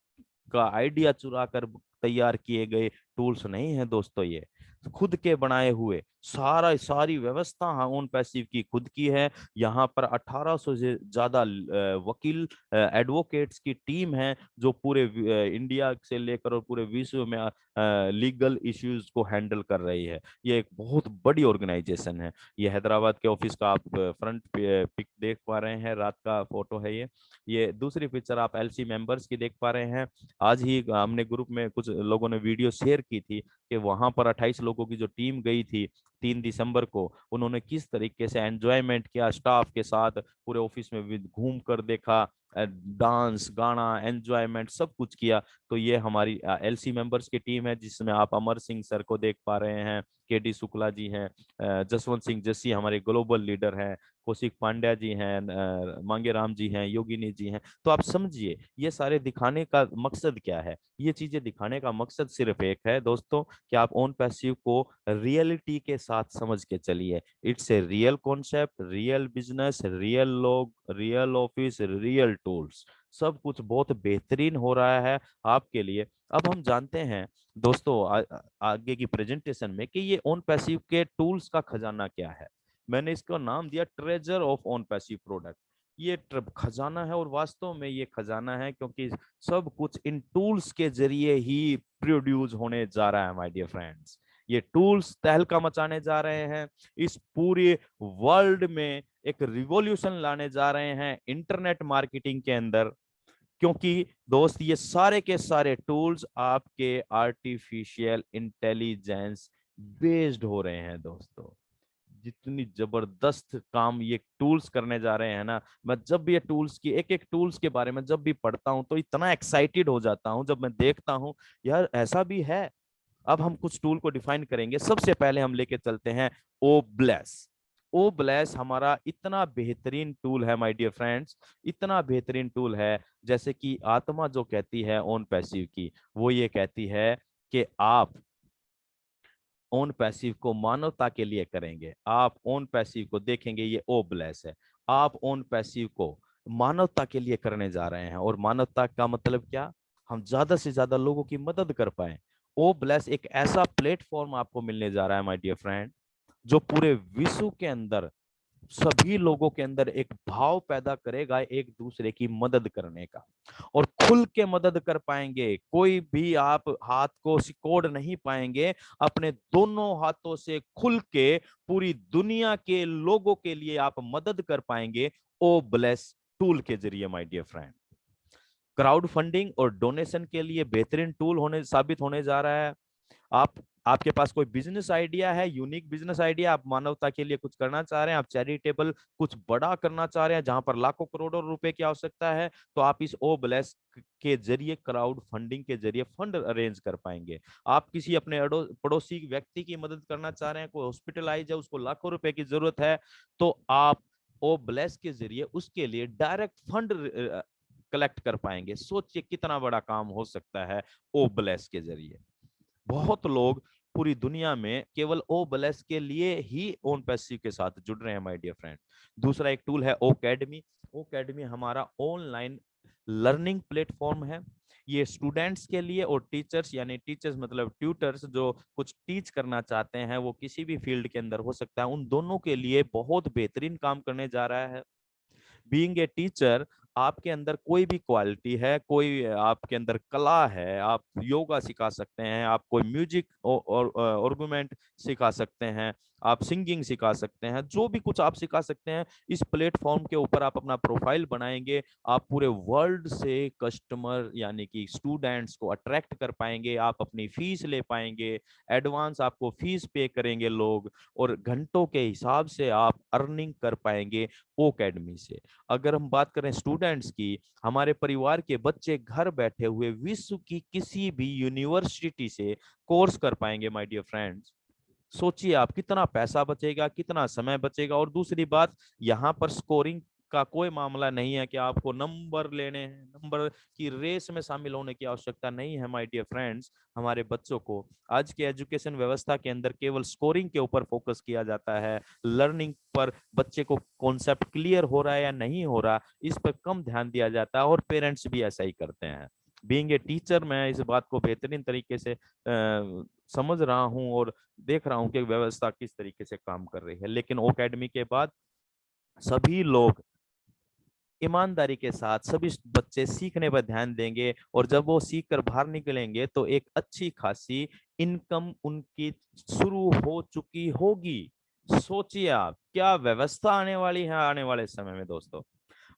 का आइडिया चुरा कर तैयार किए गए टूल्स नहीं है दोस्तों। ये खुद के बनाए हुए सारी व्यवस्था ओन पैसिव की खुद की है। यहाँ पर 1800 से ज्यादा वकील एडवोकेट्स की टीम है जो पूरे इंडिया से लेकर और पूरे विश्व में लीगल इश्यूज को हैंडल कर रही है। ये एक बहुत बड़ी ऑर्गेनाइजेशन है। ये हैदराबाद के ऑफिस का आप फ्रंट पिक देख पा रहे हैं, रात का फोटो है ये दूसरी पिक्चर आप एलसी मेंबर्स की देख पा रहे हैं। आज ही हमने ग्रुप में कुछ लोगों ने वीडियो शेयर की थी कि वहां पर 28 लोगों की जो टीम गई थी 3 दिसंबर को, उन्होंने किस तरीके से एंजॉयमेंट किया स्टाफ के साथ, पूरे ऑफिस में घूम कर देखा, डांस गाना एंजॉयमेंट सब कुछ किया। तो ये हमारी एलसी मेंबर्स की टीम है, जिसमें आप अमर सिंह सर को देख पा रहे हैं, KD शुक्ला जी हैं, जसवंत सिंह जस्सी हमारे ग्लोबल लीडर हैं, कौशिक पांड्या जी हैं, मांगेराम जी हैं, योगिनी जी हैं। तो आप समझिए ये सारे दिखाने का मकसद क्या है। ये चीजें दिखाने का मकसद सिर्फ एक है दोस्तों, कि आप ओन पैसिव को रियलिटी के साथ समझ के चलिए। It's a real concept, real business, real लोग, रियल ऑफिस, रियल टूल्स, सब कुछ बहुत बेहतरीन हो रहा है आपके लिए। अब हम जानते हैं दोस्तों आगे की प्रेजेंटेशन में कि ये ओन पैसिव के टूल्स का खजाना क्या है। मैंने इसका नाम दिया treasure of own passive product. ये खजाना है, और वास्तव में ये खजाना है, क्योंकि सब कुछ इन टूल्स के जरिए ही प्रोड्यूस होने जा रहा है माय डियर फ्रेंड्स। ये टूल्स तहलका मचाने जा रहे हैं, इस पूरे वर्ल्ड में एक रिवॉल्यूशन लाने जा रहे हैं इंटरनेट मार्केटिंग के अंदर। क्योंकि दोस्त ये सारे के सारे टूल्स आपके आर्टिफिशियल इंटेलिजेंस बेस्ड हो रहे हैं दोस्तों। जितनी जबरदस्त काम ये टूल्स करने जा रहे हैं ना, मैं जब भी ये टूल्स की एक एक टूल्स के बारे में जब भी पढ़ता हूं तो इतना एक्साइटेड हो जाता हूं, जब मैं देखता हूं यार ऐसा भी है। अब हम कुछ टूल को डिफाइन करेंगे। सबसे पहले हम लेके चलते हैं ओब्लेस। ओब्लेस हमारा इतना बेहतरीन टूल है माय डियर फ्रेंड्स, इतना बेहतरीन टूल है। जैसे कि आत्मा जो कहती है ओन पैसिव की, वो ये कहती है कि आप ओन पैसिव को मानवता के लिए करेंगे। आप ओन पैसिव को देखेंगे, ये ओब्लेस है। आप ओन पैसिव को मानवता के लिए करने जा रहे हैं, और मानवता का मतलब क्या, हम ज्यादा से ज्यादा लोगों की मदद कर पाए। ओ ब्लेस एक ऐसा प्लेटफॉर्म आपको मिलने जा रहा है माय डियर फ्रेंड, जो पूरे विश्व के अंदर सभी लोगों के अंदर एक भाव पैदा करेगा एक दूसरे की मदद करने का, और खुल के मदद कर पाएंगे। कोई भी आप हाथ को सिकोड़ नहीं पाएंगे, अपने दोनों हाथों से खुल के पूरी दुनिया के लोगों के लिए आप मदद कर पाएंगे ओ ब्लेस टूल के जरिए my dear friend. Crowd funding और डोनेशन के लिए बेहतरीन टूल साबित होने जा रहा है। आपके पास कोई बिजनेस आइडिया है, यूनिक बिजनेस आइडिया, आप मानवता के लिए कुछ करना चाह रहे हैं, आप चैरिटेबल कुछ बड़ा करना चाह रहे हैं जहां पर लाखों करोड़ों रुपए की आवश्यकता है, तो आप इस ओ ब्लेस के जरिए क्राउड फंडिंग के जरिए फंड अरेंज कर पाएंगे। आप किसी अपने पड़ोसी व्यक्ति की मदद करना चाह रहे हैं, कोई हॉस्पिटलाइज है, उसको लाखों रुपए की जरूरत है, तो आप ओ ब्लेस के जरिए उसके लिए डायरेक्ट फंड कलेक्ट कर पाएंगे। सोचिए कितना बड़ा काम हो सकता है ओ ब्लेस के जरिए। बहुत लोग पूरी दुनिया में केवल ओ ब्लेस के लिए ही ओन पैसिव के साथ जुड़ रहे हैं माय डियर फ्रेंड। दूसरा एक टूल है ओकेडमी। ओकेडमी हमारा ऑनलाइन लर्निंग प्लेटफॉर्म है। ये स्टूडेंट्स के लिए और टीचर्स, यानी टीचर्स मतलब ट्यूटर्स जो कुछ टीच करना चाहते हैं, वो किसी भी फील्ड के अंदर हो सकता है, उन दोनों के लिए बहुत बेहतरीन काम करने जा रहा है। बीइंग ए टीचर, आपके अंदर कोई भी क्वालिटी है, कोई आपके अंदर कला है, आप योगा सिखा सकते हैं, आप कोई म्यूजिक और आर्गुमेंट सिखा सकते हैं, आप सिंगिंग सिखा सकते हैं, जो भी कुछ आप सिखा सकते हैं, इस प्लेटफॉर्म के ऊपर आप अपना प्रोफाइल बनाएंगे, आप पूरे वर्ल्ड से कस्टमर यानी कि स्टूडेंट्स को अट्रैक्ट कर पाएंगे, आप अपनी फीस ले पाएंगे, एडवांस आपको फीस पे करेंगे लोग, और घंटों के हिसाब से आप अर्निंग कर पाएंगे ओकेडमी से। अगर हम बात करें स्टूडेंट्स की, हमारे परिवार के बच्चे घर बैठे हुए विश्व की किसी भी यूनिवर्सिटी से कोर्स कर पाएंगे माय डियर फ्रेंड्स। सोचिए आप कितना पैसा बचेगा, कितना समय बचेगा। और दूसरी बात, यहाँ पर स्कोरिंग का कोई मामला नहीं है कि आपको नंबर लेने हैं, नंबर की रेस में शामिल होने की आवश्यकता नहीं है माय डियर फ्रेंड्स। हमारे बच्चों को आज के एजुकेशन व्यवस्था के अंदर केवल स्कोरिंग के ऊपर फोकस किया जाता है, लर्निंग पर बच्चे को कॉन्सेप्ट क्लियर हो रहा है या नहीं हो रहा, इस पर कम ध्यान दिया जाता है, और पेरेंट्स भी ऐसा ही करते हैं। बीइंग ए टीचर, मैं इस बात को बेहतरीन तरीके से समझ रहा हूं और देख रहा हूं कि व्यवस्था किस तरीके से काम कर रही है। लेकिन ओकेडमी के बाद सभी लोग ईमानदारी के साथ, सभी बच्चे सीखने पर ध्यान देंगे, और जब वो सीख कर बाहर निकलेंगे तो एक अच्छी खासी इनकम उनकी शुरू हो चुकी होगी। सोचिए आप क्या व्यवस्था आने वाली है आने वाले समय में दोस्तों।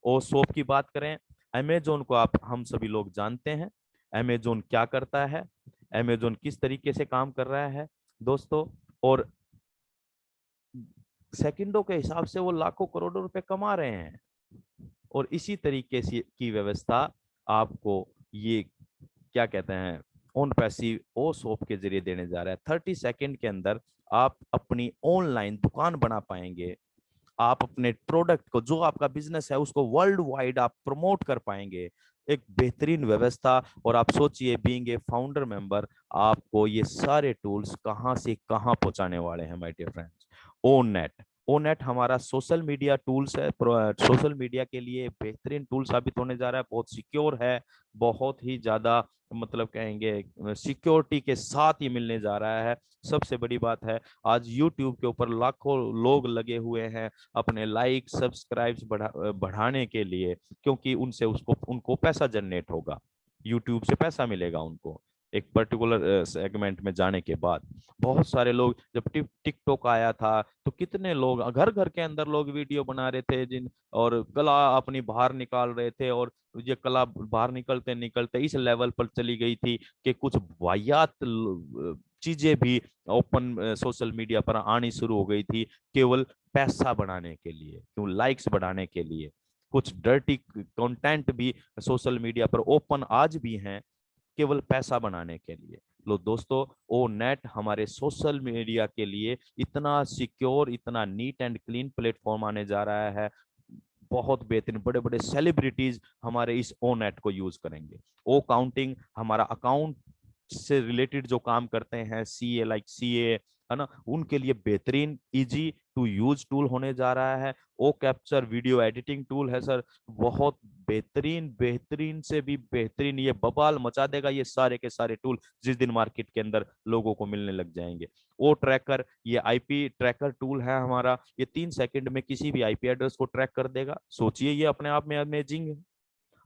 और शॉप की बात करें, अमेजोन को हम सभी लोग जानते हैं। अमेजोन क्या करता है, अमेजोन किस तरीके से काम कर रहा है दोस्तों, और सेकंडों के हिसाब से वो लाखों करोड़ों रुपए कमा रहे हैं। और इसी तरीके से की व्यवस्था आपको ये क्या कहते हैं ओन पैसिव ओ शॉप के जरिए देने जा रहा है। 30 सेकंड के अंदर आप अपनी ऑनलाइन दुकान बना पाएंगे, आप अपने प्रोडक्ट को, जो आपका बिजनेस है, उसको वर्ल्ड वाइड आप प्रमोट कर पाएंगे। एक बेहतरीन व्यवस्था। और आप सोचिए, बीइंग ए फाउंडर मेंबर, आपको ये सारे टूल्स कहां से कहां पहुंचाने वाले हैं माय डियर फ्रेंड्स। ओनेट, ओनेट हमारा सोशल मीडिया टूल्स है, सोशल मीडिया के लिए बेहतरीन टूल साबित होने जा रहा है। बहुत सिक्योर है, बहुत ही ज्यादा मतलब कहेंगे सिक्योरिटी के साथ ही मिलने जा रहा है। सबसे बड़ी बात है, आज यूट्यूब के ऊपर लाखों लोग लगे हुए हैं अपने लाइक सब्सक्राइब्स बढ़ाने के लिए, क्योंकि उनसे उसको उनको पैसा जनरेट होगा, यूट्यूब से पैसा मिलेगा उनको एक पर्टिकुलर सेगमेंट में जाने के बाद। बहुत सारे लोग, जब टिकटॉक आया था तो कितने लोग घर घर के अंदर लोग वीडियो बना रहे थे जिन, और कला अपनी बाहर निकाल रहे थे, और ये कला बाहर निकलते निकलते इस लेवल पर चली गई थी कि कुछ वाहियात चीजें भी ओपन सोशल मीडिया पर आनी शुरू हो गई थी, केवल पैसा बढ़ाने के लिए, क्यों लाइक्स बढ़ाने के लिए। कुछ डर्टी कंटेंट भी सोशल मीडिया पर ओपन आज भी हैं, केवल पैसा बनाने के लिए। लो दोस्तों, ओ नेट हमारे सोशल मीडिया के लिए इतना सिक्योर, इतना नीट एंड क्लीन प्लेटफॉर्म आने जा रहा है। बहुत बेहतरीन, बड़े बड़े सेलिब्रिटीज हमारे इस ओ नेट को यूज करेंगे। ओ काउंटिंग हमारा अकाउंट से रिलेटेड जो काम करते हैं, सीए लाइक सीए है ना, उनके लिए बेहतरीन इजी टू यूज टूल होने जा रहा है। ओ कैप्चर वीडियो एडिटिंग टूल है सर, बहुत बेहतरीन, बेहतरीन से भी बेहतरीन, ये बवाल मचा देगा ये सारे के सारे टूल जिस दिन मार्केट के अंदर लोगों को मिलने लग जाएंगे। ओ ट्रैकर, ये आईपी ट्रैकर टूल है हमारा, ये 3 सेकंड में किसी भी आईपी एड्रेस को ट्रैक कर देगा। सोचिए, ये अपने आप में अमेजिंग है।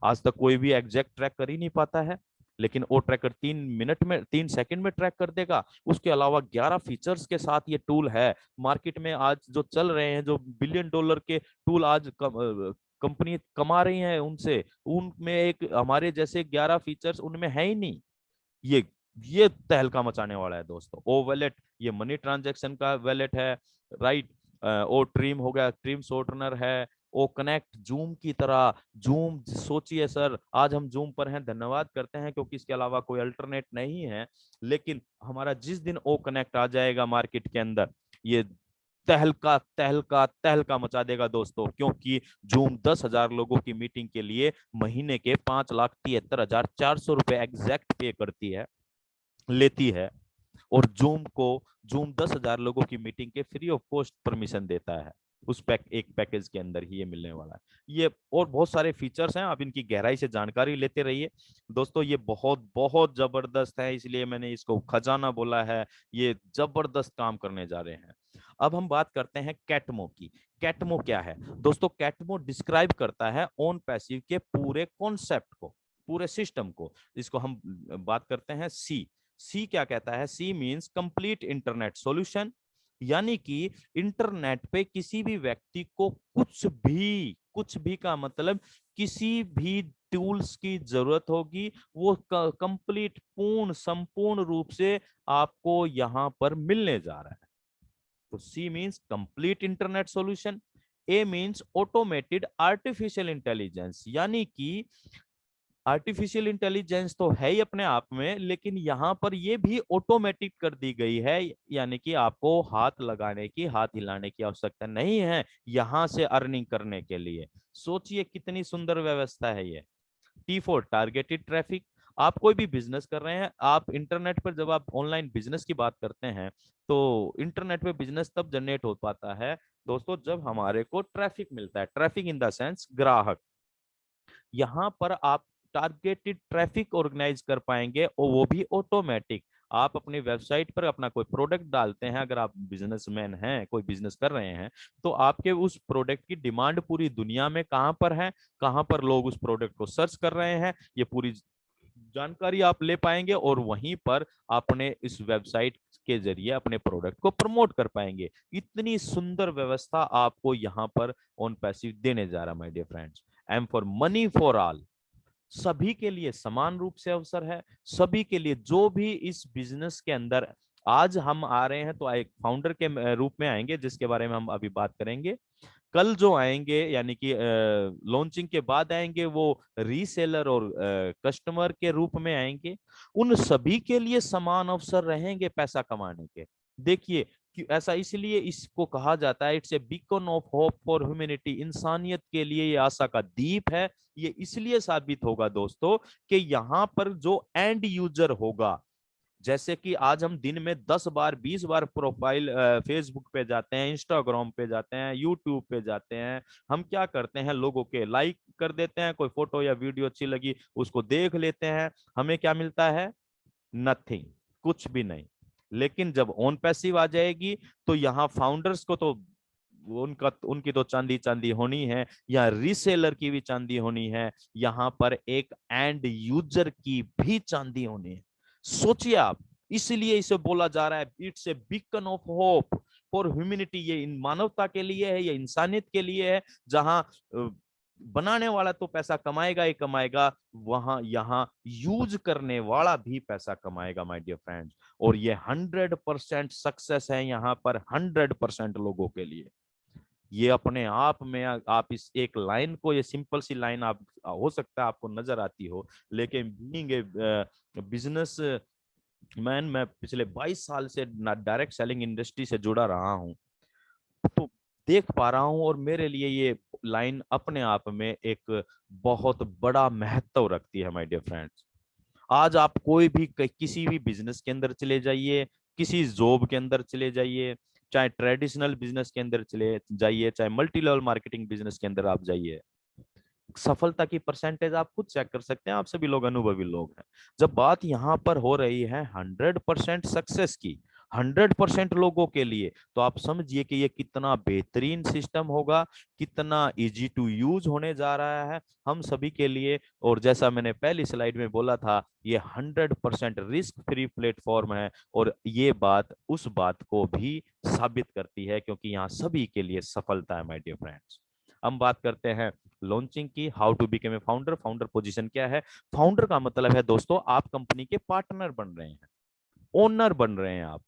आज तक कोई भी एग्जैक्ट ट्रैक कर ही नहीं पाता है, लेकिन वो ट्रैकर 3 मिनट में, 3 सेकंड में ट्रैक कर देगा। उसके अलावा 11 फीचर्स के साथ ये टूल है। मार्केट में आज जो चल रहे हैं, जो बिलियन डॉलर के टूल आज कंपनी कमा रही है उनसे, उनमें एक हमारे जैसे 11 फीचर्स उनमें है ही नहीं। ये ये तहलका मचाने वाला है दोस्तों। ओ वैलेट, ये मनी ट्रांजैक्शन का वैलेट है, राइट। ओ ट्रिम हो गया, ट्रिम शॉर्टनर है। ओ कनेक्ट, जूम की तरह, जूम सोचिए सर, आज हम जूम पर हैं, धन्यवाद करते हैं क्योंकि इसके अलावा कोई अल्टरनेट नहीं है। लेकिन हमारा जिस दिन ओ कनेक्ट आ जाएगा मार्केट के अंदर, ये तहलका तहलका तहलका मचा देगा दोस्तों, क्योंकि जूम 10,000 लोगों की मीटिंग के लिए महीने के 5,73,400 रुपए एग्जैक्ट पे करती है, लेती है। और जूम 10,000 लोगों की मीटिंग के फ्री ऑफ कॉस्ट परमिशन देता है। उस एक पैकेज के अंदर ही ये मिलने वाला है। ये और बहुत सारे फीचर्स हैं, आप इनकी गहराई से जानकारी लेते रहिए दोस्तों। ये बहुत बहुत जबरदस्त है, इसलिए मैंने इसको खजाना बोला है। ये जबरदस्त काम करने जा रहे हैं। अब हम बात करते हैं कैटमो की। कैटमो क्या है दोस्तों? कैटमो डिस्क्राइब करता है ऑन पैसिव के पूरे कॉन्सेप्ट को, पूरे सिस्टम को। इसको हम बात करते हैं सी क्या कहता है? सी मींस कंप्लीट इंटरनेट सॉल्यूशन, यानी कि इंटरनेट पे किसी भी व्यक्ति को कुछ भी का मतलब किसी भी टूल्स की जरूरत होगी, वो कंप्लीट, पूर्ण, संपूर्ण रूप से आपको यहां पर मिलने जा रहा है। तो सी मींस कंप्लीट इंटरनेट सॉल्यूशन। ए मींस ऑटोमेटेड आर्टिफिशियल इंटेलिजेंस, यानी कि आर्टिफिशियल इंटेलिजेंस तो है ही अपने आप में, लेकिन यहाँ पर ये भी ऑटोमेटिक कर दी गई है, यानी कि आपको हाथ लगाने की, हाथ हिलाने की आवश्यकता नहीं है यहाँ से अर्निंग करने के लिए। सोचिए कितनी सुंदर व्यवस्था है ये। टी फॉर टारगेटेड ट्रैफिक, आप कोई भी बिजनेस कर रहे हैं, आप इंटरनेट पर जब आप ऑनलाइन बिजनेस की बात करते हैं, तो इंटरनेट पे बिजनेस तब जनरेट हो पाता है दोस्तों जब हमारे को ट्रैफिक मिलता है। ट्रैफिक इन द सेंस ग्राहक। यहाँ पर आप टारगेटेड ट्रैफिक ऑर्गेनाइज कर पाएंगे, और वो भी ऑटोमेटिक। आप अपनी वेबसाइट पर अपना कोई प्रोडक्ट डालते हैं, अगर आप बिजनेसमैन हैं, कोई बिजनेस कर रहे हैं, तो आपके उस प्रोडक्ट की डिमांड पूरी दुनिया में कहां पर है, कहां पर लोग उस प्रोडक्ट को सर्च कर रहे हैं, ये पूरी जानकारी आप ले पाएंगे, और वहीं पर अपने इस वेबसाइट के जरिए अपने प्रोडक्ट को प्रमोट कर पाएंगे। इतनी सुंदर व्यवस्था आपको यहाँ पर ऑन पैसिव देने जा रहा है my dear friends. M for money for all, सभी के लिए समान रूप से अवसर है। सभी के लिए जो भी इस बिजनेस के अंदर आज हम आ रहे हैं, तो एक फाउंडर के रूप में आएंगे, जिसके बारे में हम अभी बात करेंगे। कल जो आएंगे, यानी कि लॉन्चिंग के बाद आएंगे, वो रीसेलर और कस्टमर के रूप में आएंगे। उन सभी के लिए समान अवसर रहेंगे पैसा कमाने के। देखिए, ऐसा इसलिए इसको कहा जाता है it's a beacon of hope for humanity, इंसानियत के लिए ये आशा का दीप है। ये इसलिए साबित होगा दोस्तों कि यहाँ पर जो एंड यूजर होगा, जैसे कि आज हम दिन में 10 बार 20 बार प्रोफाइल फेसबुक पे जाते हैं, इंस्टाग्राम पे जाते हैं, यूट्यूब पे जाते हैं, हम क्या करते हैं, लोगों के लाइक कर देते हैं, कोई फोटो या वीडियो अच्छी लगी उसको देख लेते हैं, हमें क्या मिलता है, नथिंग, कुछ भी नहीं। लेकिन जब ऑन पैसिव आ जाएगी तो यहाँ फाउंडर्स को तो उनकी तो चांदी चांदी होनी है, या रीसेलर की भी चांदी होनी है, यहाँ पर एक एंड यूजर की भी चांदी होनी है। सोचिए आप, इसलिए इसे बोला जा रहा है it's a beacon of hope for humanity, ये मानवता के लिए है, ये इंसानियत के लिए है, जहां बनाने वाला तो पैसा कमाएगा ही कमाएगा, वहां यहाँ यूज करने वाला भी पैसा कमाएगा माय डियर फ्रेंड्स। और ये 100% सक्सेस है यहाँ पर 100% लोगों के लिए। ये अपने आप में आप इस एक लाइन को, ये सिंपल सी लाइन आप हो सकता है आपको नजर आती हो, लेकिन बीइंग ए बिजनेस मैन, मैं पिछले 22 साल से डायरेक्ट सेलिंग इंडस्ट्री से जुड़ा रहा हूं, तो देख पा रहा हूं, और मेरे लिए ये लाइन अपने आप में एक बहुत बड़ा महत्व रखती है माय डियर फ्रेंड्स। आज आप कोई भी किसी भी बिजनेस के अंदर चले जाइए, किसी जॉब के अंदर चले जाइए, चाहे ट्रेडिशनल बिजनेस के अंदर चले जाइए, चाहे मल्टी लेवल मार्केटिंग बिजनेस के अंदर आप जाइए, सफलता की परसेंटेज आप खुद चेक कर सकते हैं, आप सभी लोग अनुभवी लोग हैं। जब बात यहाँ पर हो रही है 100% सक्सेस की, 100% लोगों के लिए, तो आप समझिए कि ये कितना बेहतरीन सिस्टम होगा, कितना इजी टू यूज होने जा रहा है हम सभी के लिए। और जैसा मैंने पहली स्लाइड में बोला था, ये 100% रिस्क फ्री प्लेटफॉर्म है, और ये बात उस बात को भी साबित करती है, क्योंकि यहाँ सभी के लिए सफलता है माय डियर फ्रेंड्स। हम बात करते हैं लॉन्चिंग की, how to become a founder. Founder position क्या है? फाउंडर का मतलब है दोस्तों, आप कंपनी के पार्टनर बन रहे हैं, ओनर बन रहे हैं आप।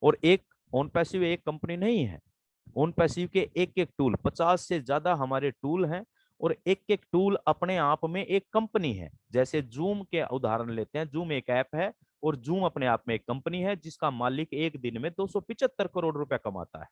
और एक ऑन पैसिव एक कंपनी नहीं है, ऑन पैसिव के एक एक टूल, 50 से ज्यादा हमारे टूल हैं, और एक एक टूल अपने आप में एक कंपनी है। जैसे जूम के उदाहरण लेते हैं, जूम एक ऐप है, और जूम अपने आप में एक कंपनी है जिसका मालिक एक दिन में 275 करोड़ रुपया कमाता है।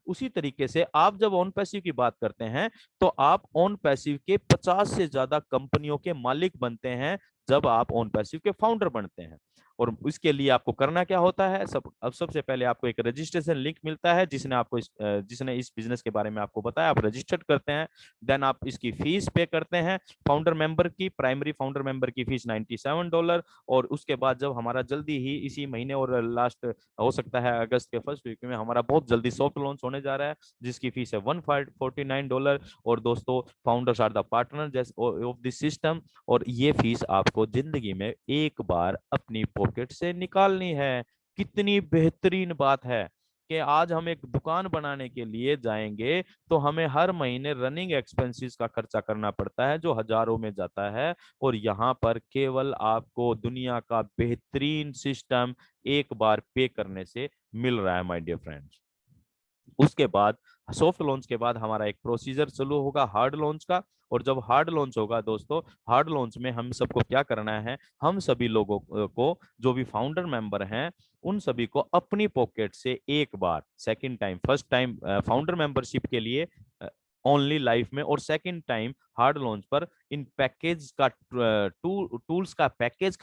उसी तरीके से आप जब ऑन पैसिव की बात करते हैं, तो आप ऑन पैसिव के 50 से ज्यादा कंपनियों के मालिक बनते हैं जब आप ऑन पैसिव के फाउंडर बनते हैं। और इसके लिए आपको करना क्या होता है, अब सबसे पहले आपको एक रजिस्ट्रेशन लिंक मिलता है, जिसने इस बिजनेस के बारे में आपको बताया, आप रजिस्टर्ड करते हैं, देन आप इसकी फीस पे करते हैं। फाउंडर मेंबर की, प्राइमरी फाउंडर मेंबर की फीस $97, और उसके बाद जब हमारा जल्दी ही इसी महीने और लास्ट हो सकता है अगस्त के फर्स्ट वीक में हमारा बहुत जल्दी सॉफ्ट लॉन्च होने जा रहा है, जिसकी फीस है $149। और दोस्तों, founders are the partner of this system, और ये फीस आपको जिंदगी में एक बार अपनी पॉकेट से निकालनी है। कितनी बेहतरीन बात है कि आज हम एक दुकान बनाने के लिए जाएंगे तो हमें हर महीने रनिंग एक्सपेंसेस का खर्चा करना पड़ता है, जो हजारों में जाता है, और यहाँ पर केवल आपको दुनिया का बेहतरीन सिस्टम एक बार पे करने से मिल रहा है माय डियर फ्रेंड्स। उसके बाद सॉफ्ट लॉन्च के बाद हमारा एक प्रोसीजर चालू होगा हार्ड लॉन्च का। और जब हार्ड लॉन्च होगा दोस्तों, हार्ड लॉन्च में हम सबको क्या करना है, हम सभी लोगों को, जो भी फाउंडर मेंबर हैं, उन सभी को अपनी पॉकेट से एक बार, second time, first time founder membership के लिए ओनली लाइफ में, और सेकंड टाइम हार्ड लॉन्च पर इन पैकेज का टूल्स का पैकेज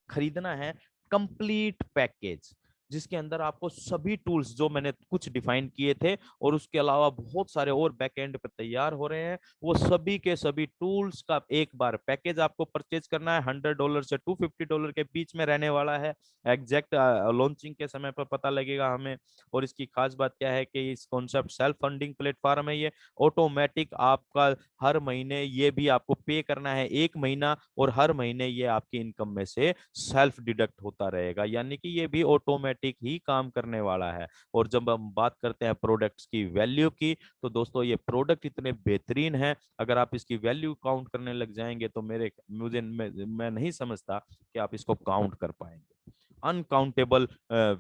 खरीदना है, कंप्लीट पैकेज, जिसके अंदर आपको सभी टूल्स जो मैंने कुछ डिफाइन किए थे, और उसके अलावा बहुत सारे और बैक एंड पे तैयार हो रहे हैं, वो सभी के सभी टूल्स का एक बार पैकेज आपको परचेज करना है। $100 से $250 के बीच में रहने वाला है। एग्जैक्ट लॉन्चिंग के समय पर पता लगेगा हमें। और इसकी खास बात क्या है कि इस कॉन्सेप्ट सेल्फ फंडिंग प्लेटफॉर्म है, ये ऑटोमेटिक आपका हर महीने ये भी आपको पे करना है 1 महीना, और हर महीने ये आपकी इनकम में से सेल्फ डिडक्ट होता रहेगा, यानी कि ये भी ऑटोमेटिक ही काम करने वाला है। और जब हम बात करते हैं प्रोडक्ट्स की वैल्यू की, तो दोस्तों ये प्रोडक्ट इतने बेहतरीन हैं, अगर आप इसकी वैल्यू काउंट करने लग जाएंगे तो मैं नहीं समझता कि आप इसको काउंट कर पाएंगे। अनकाउंटेबल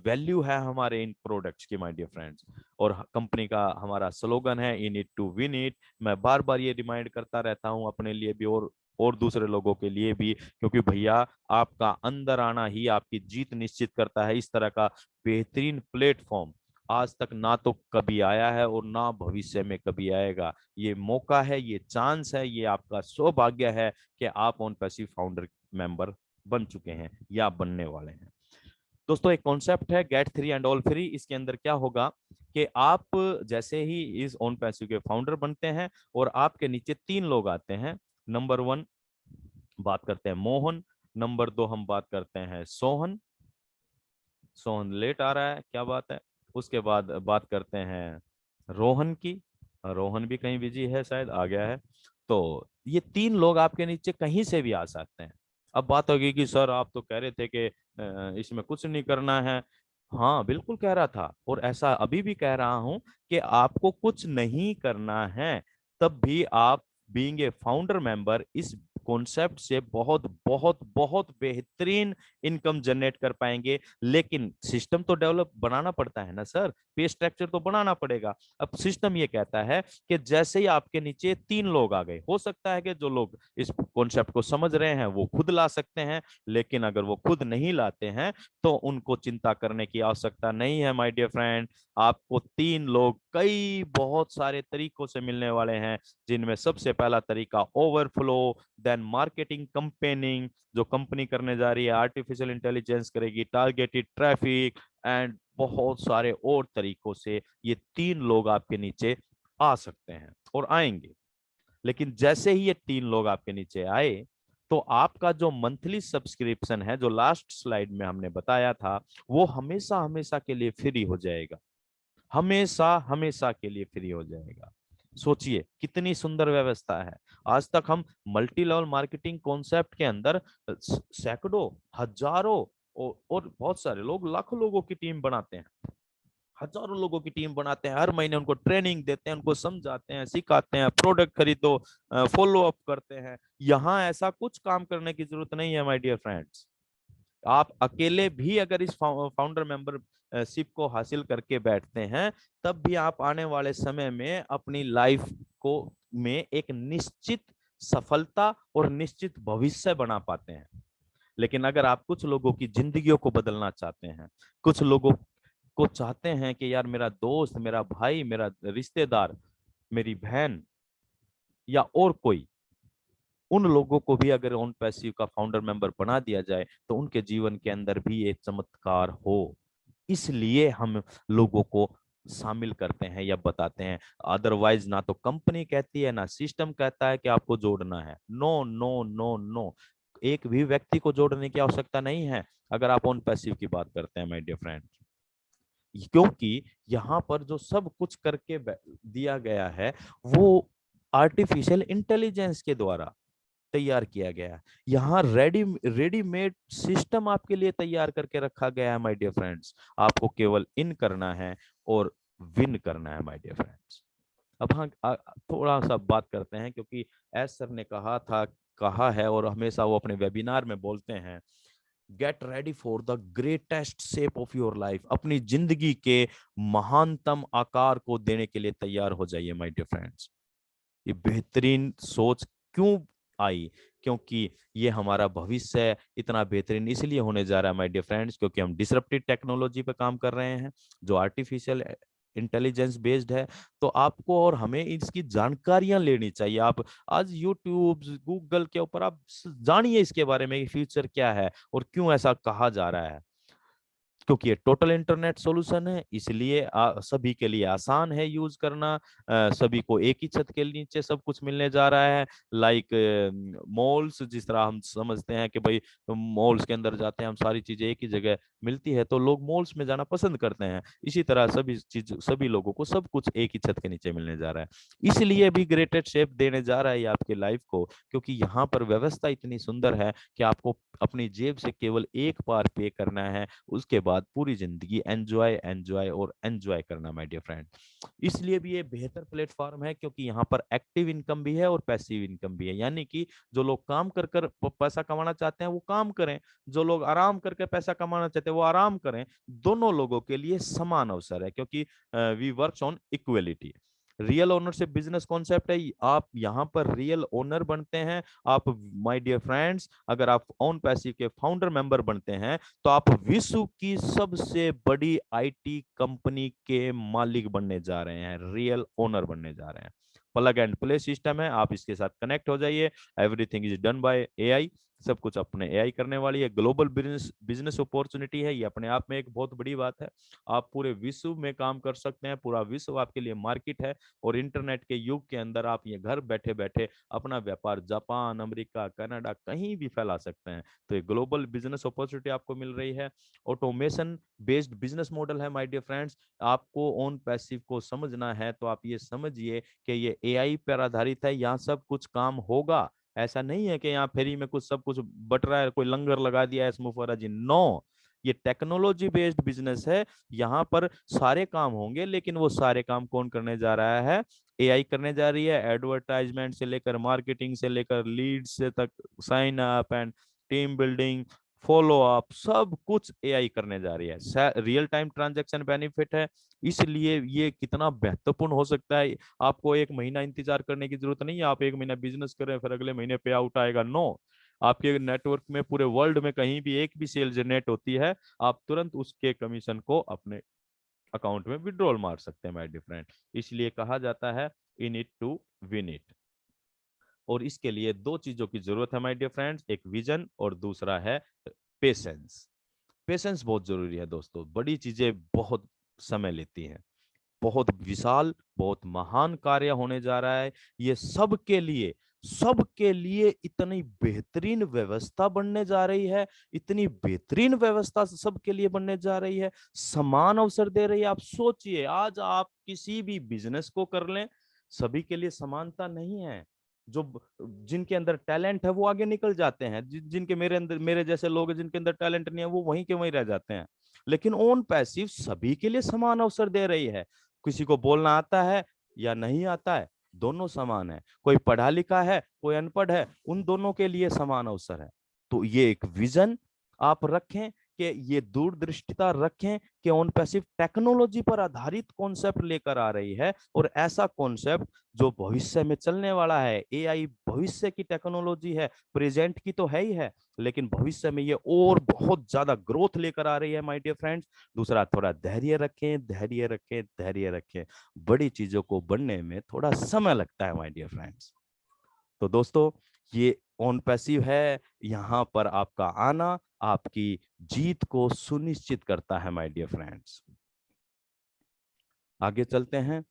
वैल्यू है हमारे इन प्रोडक्ट्स की माय डियर फ्रेंड्स। और कंपनी का हमारा स्लोगन है in it to win it. मैं बार बार ये रिमाइंड करता रहता हूं अपने लिए भी और दूसरे लोगों के लिए भी, क्योंकि भैया आपका अंदर आना ही आपकी जीत निश्चित करता है। इस तरह का बेहतरीन प्लेटफॉर्म आज तक ना तो कभी आया है और ना भविष्य में कभी आएगा। ये मौका है, ये चांस है, ये आपका सौभाग्य है कि आप ऑन पैसिव फाउंडर मेंबर बन चुके हैं या बनने वाले हैं। दोस्तों एक कॉन्सेप्ट है get three and all free. इसके अंदर क्या होगा कि आप जैसे ही इस ऑन पैसिव के फाउंडर बनते हैं और आपके नीचे 3 लोग आते हैं। नंबर 1 बात करते हैं मोहन, नंबर 2 हम बात करते हैं सोहन। सोहन लेट आ रहा है, क्या बात है। उसके बाद बात करते हैं रोहन की, रोहन भी कहीं बिजी है, शायद आ गया है। तो ये 3 लोग आपके नीचे कहीं से भी आ सकते हैं। अब बात होगी कि सर आप तो कह रहे थे कि इसमें कुछ नहीं करना है। हाँ बिल्कुल कह रहा था, और ऐसा अभी भी कह रहा हूं कि आपको कुछ नहीं करना है, तब भी आप बीइंग ए फाउंडर मेंबर इस कॉन्सेप्ट से बहुत बहुत बहुत बेहतरीन इनकम जनरेट कर पाएंगे। लेकिन सिस्टम तो डेवलप बनाना पड़ता है ना सर, पे स्ट्रक्चर तो बनाना पड़ेगा। अब सिस्टम ये कहता है कि जैसे ही आपके नीचे 3 लोग आ गए, हो सकता है कि जो लोग इस कॉन्सेप्ट को समझ रहे हैं वो खुद ला सकते हैं, लेकिन अगर वो खुद नहीं लाते हैं तो उनको चिंता करने की आवश्यकता नहीं है माय डियर फ्रेंड। आपको 3 लोग कई बहुत सारे तरीकों से मिलने वाले हैं, जिनमें सबसे पहला तरीका ओवरफ्लो, देन मार्केटिंग कंपेनिंग जो कंपनी करने जा रही है, आर्टिफिशियल इंटेलिजेंस करेगी, टारगेटेड ट्रैफिक एंड बहुत सारे और तरीकों से ये 3 लोग आपके नीचे आ सकते हैं और आएंगे। लेकिन जैसे ही ये 3 लोग आपके नीचे आए तो आपका जो मंथली सब्सक्रिप्शन है, जो लास्ट स्लाइड में हमने बताया था, वो हमेशा हमेशा के लिए फ्री हो जाएगा। हमेशा हमेशा के लिए फ्री हो जाएगा। सोचिए कितनी सुंदर व्यवस्था है। आज तक हम मल्टी लेवल मार्केटिंग कॉन्सेप्ट के अंदर सैकड़ों, हजारों और बहुत सारे लोग लाखों लोगों की टीम बनाते हैं, हजारों लोगों की टीम बनाते हैं, हर महीने उनको ट्रेनिंग देते हैं, उनको समझाते हैं, सिखाते हैं, प्रोडक्ट खरीदो, फॉलो अप करते हैं। यहाँ ऐसा कुछ काम करने की जरूरत नहीं है माय डियर फ्रेंड्स। आप अकेले भी अगर इस फाउंडर मेंबरशिप को हासिल करके बैठते हैं, तब भी आप आने वाले समय में अपनी लाइफ को में एक निश्चित सफलता और निश्चित भविष्य बना पाते हैं। लेकिन अगर आप कुछ लोगों की जिंदगियों को बदलना चाहते हैं, कुछ लोगों को चाहते हैं कि यार मेरा दोस्त, मेरा भाई, मेरा रिश्तेदार, मेरी बहन या और कोई, उन लोगों को भी अगर ऑन पैसिव का फाउंडर मेंबर बना दिया जाए तो उनके जीवन के अंदर भी एक चमत्कार हो, इसलिए हम लोगों को शामिल करते हैं या बताते हैं। अदरवाइज ना तो कंपनी कहती है ना सिस्टम कहता है कि आपको जोड़ना है। नो नो नो नो, एक भी व्यक्ति को जोड़ने की आवश्यकता नहीं है अगर आप ऑन पैसिव की बात करते हैं माय डियर फ्रेंड। क्योंकि यहाँ पर जो सब कुछ करके दिया गया है वो आर्टिफिशियल इंटेलिजेंस के द्वारा तैयार किया गया है। यहाँ रेडीमेड सिस्टम आपके लिए तैयार करके रखा गया है माय डियर फ्रेंड्स। आपको केवल इन करना है और विन करना है माय डियर फ्रेंड्स। अब हाँ थोड़ा सा बात करते हैं, क्योंकि एस सर ने कहा है और हमेशा वो अपने वेबिनार में बोलते हैं, get ready for the greatest shape of your life. अपनी जिंदगी के महानतम आकार को देने के लिए तैयार हो जाइए माय डियर फ्रेंड्स। ये बेहतरीन सोच क्यों आई? क्योंकि ये हमारा भविष्य इतना बेहतरीन इसलिए होने जा रहा है माय डियर फ्रेंड्स, क्योंकि हम डिसरप्टिव टेक्नोलॉजी पे काम कर रहे हैं जो आर्टिफिशियल इंटेलिजेंस बेस्ड है। तो आपको और हमें इसकी जानकारियां लेनी चाहिए। आप आज यूट्यूब, गूगल के ऊपर आप जानिए इसके बारे में, फ्यूचर क्या है और क्यों ऐसा कहा जा रहा है। क्योंकि ये टोटल इंटरनेट सॉल्यूशन है, इसलिए सभी के लिए आसान है यूज करना। सभी को एक ही छत के नीचे सब कुछ मिलने जा रहा है। लाइक मॉल्स, जिस तरह हम समझते हैं कि भाई मॉल्स के अंदर जाते हैं हम, सारी चीजें एक ही जगह मिलती है तो लोग मॉल्स में जाना पसंद करते हैं। इसी तरह सभी लोगों को सब कुछ एक ही छत के नीचे मिलने जा रहा है। इसलिए भी ग्रेटेस्ट शेप देने जा रहा है ये आपके लाइफ को, क्योंकि यहाँ पर व्यवस्था इतनी सुंदर है कि आपको अपनी जेब से केवल एक बार पे करना है, उसके बाद पूरी जिंदगी एंजॉय एंजॉय और एंजॉय करना माय डियर फ्रेंड। इसलिए भी ये बेहतर प्लेटफॉर्म है, क्योंकि यहाँ पर एक्टिव इनकम भी है और पैसिव इनकम भी है। यानी कि जो लोग काम कर कर पैसा कमाना चाहते हैं वो काम करें, जो लोग आराम करके पैसा कमाना चाहते हैं वो आराम करें। दोनों लोगों के लिए समान अवसर है, क्योंकि we work on equality. Real ownership business concept है, आप यहाँ पर रियल ओनर बनते हैं। आप माय डियर फ्रेंड्स, अगर आप ओन पैसिव के फाउंडर मेंबर बनते हैं तो आप विश्व की सबसे बड़ी आईटी कंपनी के मालिक बनने जा रहे हैं, रियल ओनर बनने जा रहे हैं। प्लग एंड प्ले सिस्टम है, आप इसके साथ कनेक्ट हो जाइए। Everything is done by AI, सब कुछ अपने एआई करने वाली है। ग्लोबल बिजनेस बिजनेस अपॉर्चुनिटी है, ये अपने आप में एक बहुत बड़ी बात है। आप पूरे विश्व में काम कर सकते हैं, पूरा विश्व आपके लिए मार्केट है। और इंटरनेट के युग के अंदर आप ये घर बैठे बैठे अपना व्यापार जापान, अमेरिका, कनाडा कहीं भी फैला सकते हैं। तो ये ग्लोबल बिजनेस अपॉर्चुनिटी आपको मिल रही है। ऑटोमेशन बेस्ड बिजनेस मॉडल है माय डियर फ्रेंड्स। आपको ओन पैसिव को समझना है तो आप ये समझिए कि ये एआई पर आधारित है, यहाँ सब कुछ काम होगा। ऐसा नहीं है कि यहाँ फ्री में कुछ सब कुछ बट रहा है, कोई लंगर लगा दिया है स्मुफरा जी, नो। ये टेक्नोलॉजी बेस्ड बिजनेस है, यहाँ पर सारे काम होंगे, लेकिन वो सारे काम कौन करने जा रहा है? एआई करने जा रही है। एडवर्टाइजमेंट से लेकर मार्केटिंग से लेकर लीड से तक, sign up and team building, follow up, सब कुछ एआई करने जा रही है। रियल टाइम ट्रांजैक्शन बेनिफिट है, इसलिए ये कितना महत्वपूर्ण हो सकता है। आपको एक महीना इंतजार करने की जरूरत नहीं है। आप एक महीना बिजनेस करें फिर अगले महीने पे आउट आएगा, नो। आपके नेटवर्क में पूरे वर्ल्ड में कहीं भी एक भी सेल जनरेट होती है, आप तुरंत उसके कमीशन को अपने अकाउंट में विड्रॉल मार सकते हैं माय डियर फ्रेंड। इसलिए कहा जाता है in it to win it. और इसके लिए दो चीजों की जरूरत है माय डियर फ्रेंड्स, एक विजन और दूसरा है पेशेंस। पेशेंस बहुत जरूरी है दोस्तों। बड़ी चीजें बहुत समय लेती हैं, बहुत विशाल, बहुत महान कार्य होने जा रहा है। ये सबके लिए इतनी बेहतरीन व्यवस्था बनने जा रही है, इतनी बेहतरीन व्यवस्था सबके लिए बनने जा रही है, समान अवसर दे रही है। आप सोचिए, आज आप किसी भी बिजनेस को कर लें, सभी के लिए समानता नहीं है। जो जिनके अंदर टैलेंट है वो आगे निकल जाते हैं, जिनके मेरे जैसे लोग हैं जिनके अंदर टैलेंट नहीं है, वो वहीं के वहीं रह जाते हैं। लेकिन ओन पैसिव सभी के लिए समान अवसर दे रही है। किसी को बोलना आता है या नहीं आता है, दोनों समान है। कोई पढ़ा लिखा है, कोई अनपढ़ है, उन दोनों के लिए समान अवसर है। तो ये एक विजन आप रखें, कि ये दूरदृष्टिता रखें कि ऑन पैसिव टेक्नोलॉजी पर आधारित कॉन्सेप्ट लेकर आ रही है, और ऐसा कॉन्सेप्ट जो भविष्य में चलने वाला है। एआई भविष्य की टेक्नोलॉजी है, प्रेजेंट की तो है ही है, लेकिन भविष्य में ये और बहुत ज्यादा ग्रोथ लेकर आ रही है माय डियर फ्रेंड्स। दूसरा, थोड़ा धैर्य रखें, धैर्य रखें, धैर्य रखें। बड़ी चीजों को बनने में थोड़ा समय लगता है माय डियर फ्रेंड्स। तो दोस्तों, ये ऑन पैसिव है, यहाँ पर आपका आना आपकी जीत को सुनिश्चित करता है माय डियर फ्रेंड्स। आगे चलते हैं।